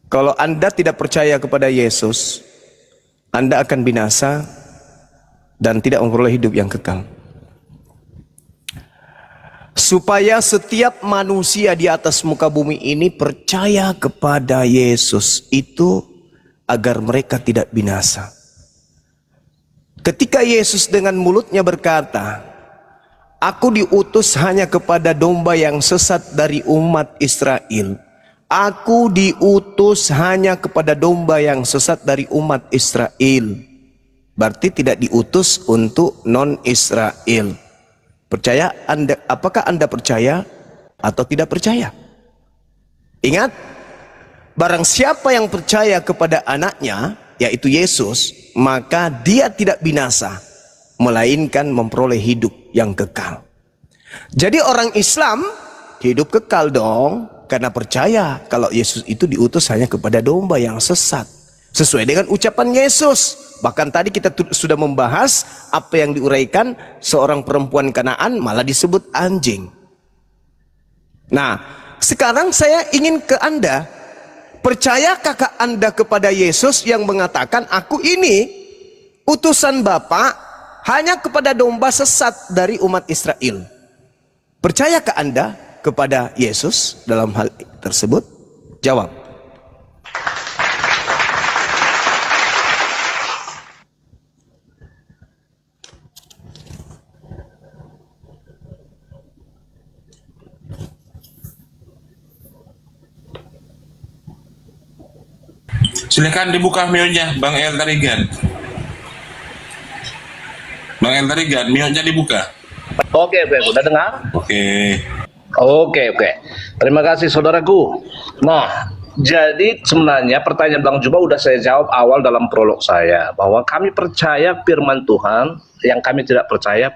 Speaker 1: Kalau Anda tidak percaya kepada Yesus, Anda akan binasa dan tidak memperoleh hidup yang kekal. Supaya setiap manusia di atas muka bumi ini percaya kepada Yesus itu agar mereka tidak binasa. Ketika Yesus dengan mulutnya berkata, "Aku diutus hanya kepada domba yang sesat dari umat Israel." Aku diutus hanya kepada domba yang sesat dari umat Israel. Berarti tidak diutus untuk non-Israel. Percaya Anda, apakah Anda percaya atau tidak percaya? Ingat, barang siapa yang percaya kepada anaknya, yaitu Yesus, maka dia tidak binasa, melainkan memperoleh hidup yang kekal. Jadi orang Islam hidup kekal dong, karena percaya kalau Yesus itu diutus hanya kepada domba yang sesat, sesuai dengan ucapan Yesus. Bahkan tadi kita sudah membahas apa yang diuraikan, seorang perempuan Kanaan malah disebut anjing. Nah, sekarang saya ingin ke Anda, percayakah Anda kepada Yesus yang mengatakan, aku ini utusan Bapa hanya kepada domba sesat dari umat Israel? Percayakah Anda kepada Yesus dalam hal tersebut? Jawab.
Speaker 3: Silakan dibuka mute-nya, Bang El Tarigan. Bang El Tarigan, mute-nya dibuka.
Speaker 15: Oke, udah dengar? Oke. Terima kasih saudaraku. Nah, jadi sebenarnya pertanyaan Bang Juma udah saya jawab awal dalam prolog saya, bahwa kami percaya firman Tuhan, yang kami tidak percaya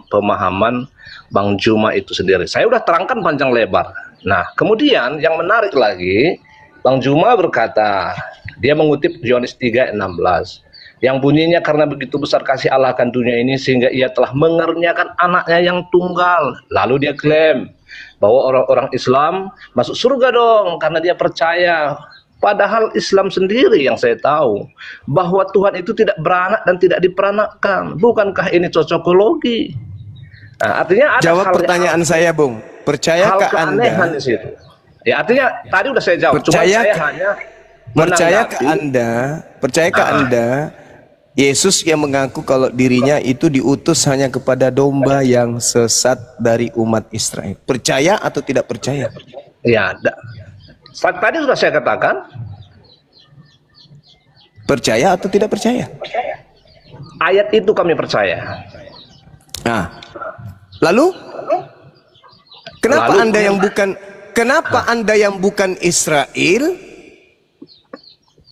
Speaker 15: pemahaman Bang Juma itu sendiri. Saya udah terangkan panjang lebar. Nah, kemudian yang menarik lagi, Bang Juma berkata, dia mengutip Yohanes 3:16. Yang bunyinya, karena begitu besar kasih Allah akan dunia ini sehingga ia telah mengaruniakan anaknya yang tunggal. Lalu dia klaim bahwa orang-orang Islam masuk surga dong karena dia percaya. Padahal Islam sendiri yang saya tahu bahwa Tuhan itu tidak beranak dan tidak diperanakkan. Bukankah ini cocokologi? Nah, artinya ada
Speaker 1: jawab pertanyaan saya, Bung. Percayakah Anda?
Speaker 15: Di situ. Ya, artinya tadi udah saya jawab.
Speaker 1: Percayakah Anda Yesus yang mengaku kalau dirinya itu diutus hanya kepada domba yang sesat dari umat Israel? Percaya atau tidak percaya?
Speaker 15: Ya, tadi sudah saya katakan.
Speaker 1: Percaya atau tidak percaya?
Speaker 15: Ayat itu kami percaya.
Speaker 1: Nah, lalu kenapa Anda yang bukan Israel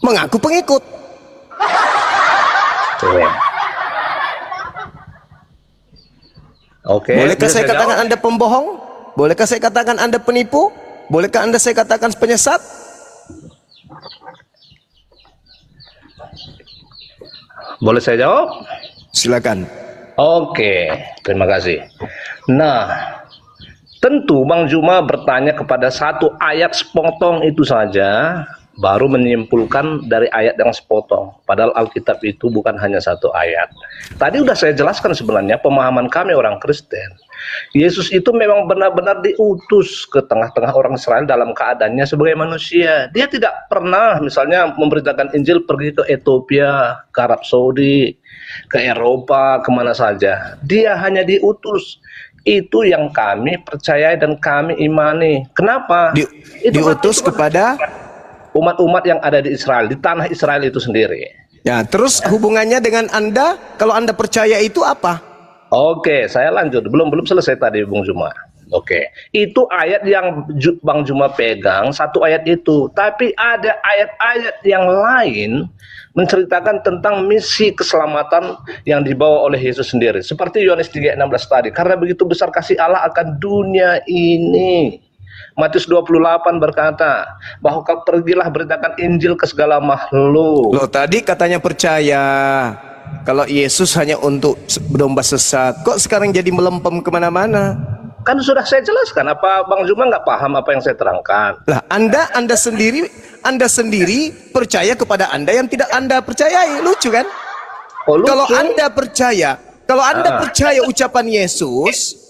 Speaker 1: mengaku pengikut?
Speaker 15: Oke.
Speaker 1: Bolehkah saya katakan Anda pembohong? Bolehkah saya katakan Anda penipu? Bolehkah saya katakan penyesat?
Speaker 15: Boleh saya jawab?
Speaker 1: Silakan.
Speaker 15: Oke, terima kasih. Nah, tentu Bang Juma bertanya kepada satu ayat sepotong itu saja, baru menyimpulkan dari ayat yang sepotong. Padahal Alkitab itu bukan hanya satu ayat. Tadi udah saya jelaskan sebenarnya pemahaman kami orang Kristen. Yesus itu memang benar-benar diutus ke tengah-tengah orang Israel dalam keadaannya sebagai manusia. Dia tidak pernah misalnya memberitakan Injil pergi ke Ethiopia, ke Arab Saudi, ke Eropa, kemana saja. Dia hanya diutus. Itu yang kami percayai dan kami imani. Kenapa?
Speaker 1: Diutus kepada
Speaker 15: umat-umat yang ada di Israel, di tanah Israel itu sendiri.
Speaker 1: Ya, terus hubungannya dengan Anda, kalau Anda percaya itu apa?
Speaker 15: Oke, saya lanjut. Belum selesai tadi, Bung Juma. Oke, itu ayat yang Bang Juma pegang, satu ayat itu. Tapi ada ayat-ayat yang lain menceritakan tentang misi keselamatan yang dibawa oleh Yesus sendiri. Seperti Yohanes 3:16 tadi. Karena begitu besar kasih Allah akan dunia ini. Matius 28 berkata bahwa pergilah beritakan Injil ke segala makhluk.
Speaker 1: Loh, tadi katanya percaya kalau Yesus hanya untuk domba sesat. Kok sekarang jadi melempem kemana-mana?
Speaker 15: Kan sudah saya jelaskan. Apa Bang Juma nggak paham apa yang saya terangkan?
Speaker 1: Lah, Anda sendiri percaya kepada Anda yang tidak Anda percayai. Lucu kan?
Speaker 15: Lucu.
Speaker 1: Kalau Anda percaya ucapan Yesus,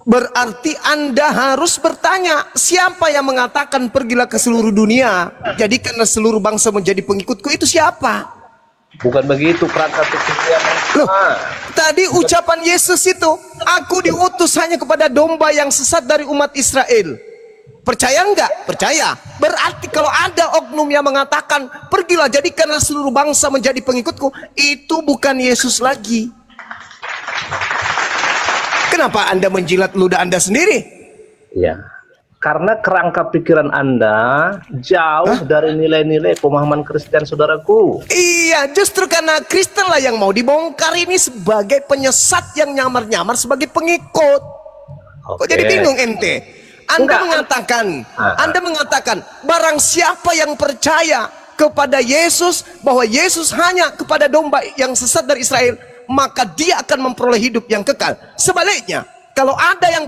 Speaker 1: berarti Anda harus bertanya, siapa yang mengatakan pergilah ke seluruh dunia, jadikanlah seluruh bangsa menjadi pengikutku, itu siapa?
Speaker 15: Bukan begitu perangkat pikiran.
Speaker 1: Loh, tadi ucapan Yesus itu, aku diutus hanya kepada domba yang sesat dari umat Israel. Percaya enggak? Percaya. Berarti kalau ada oknum yang mengatakan pergilah jadikanlah seluruh bangsa menjadi pengikutku, itu bukan Yesus lagi. Kenapa Anda menjilat ludah Anda sendiri?
Speaker 15: Ya, Karena kerangka pikiran Anda jauh dari nilai-nilai pemahaman Kristen, saudaraku.
Speaker 1: Iya, justru karena Kristen lah yang mau dibongkar ini sebagai penyesat yang nyamar-nyamar sebagai pengikut. Kok jadi bingung ente? Anda mengatakan barang siapa yang percaya kepada Yesus, bahwa Yesus hanya kepada domba yang sesat dari Israel, maka dia akan memperoleh hidup yang kekal. Sebaliknya, kalau ada yang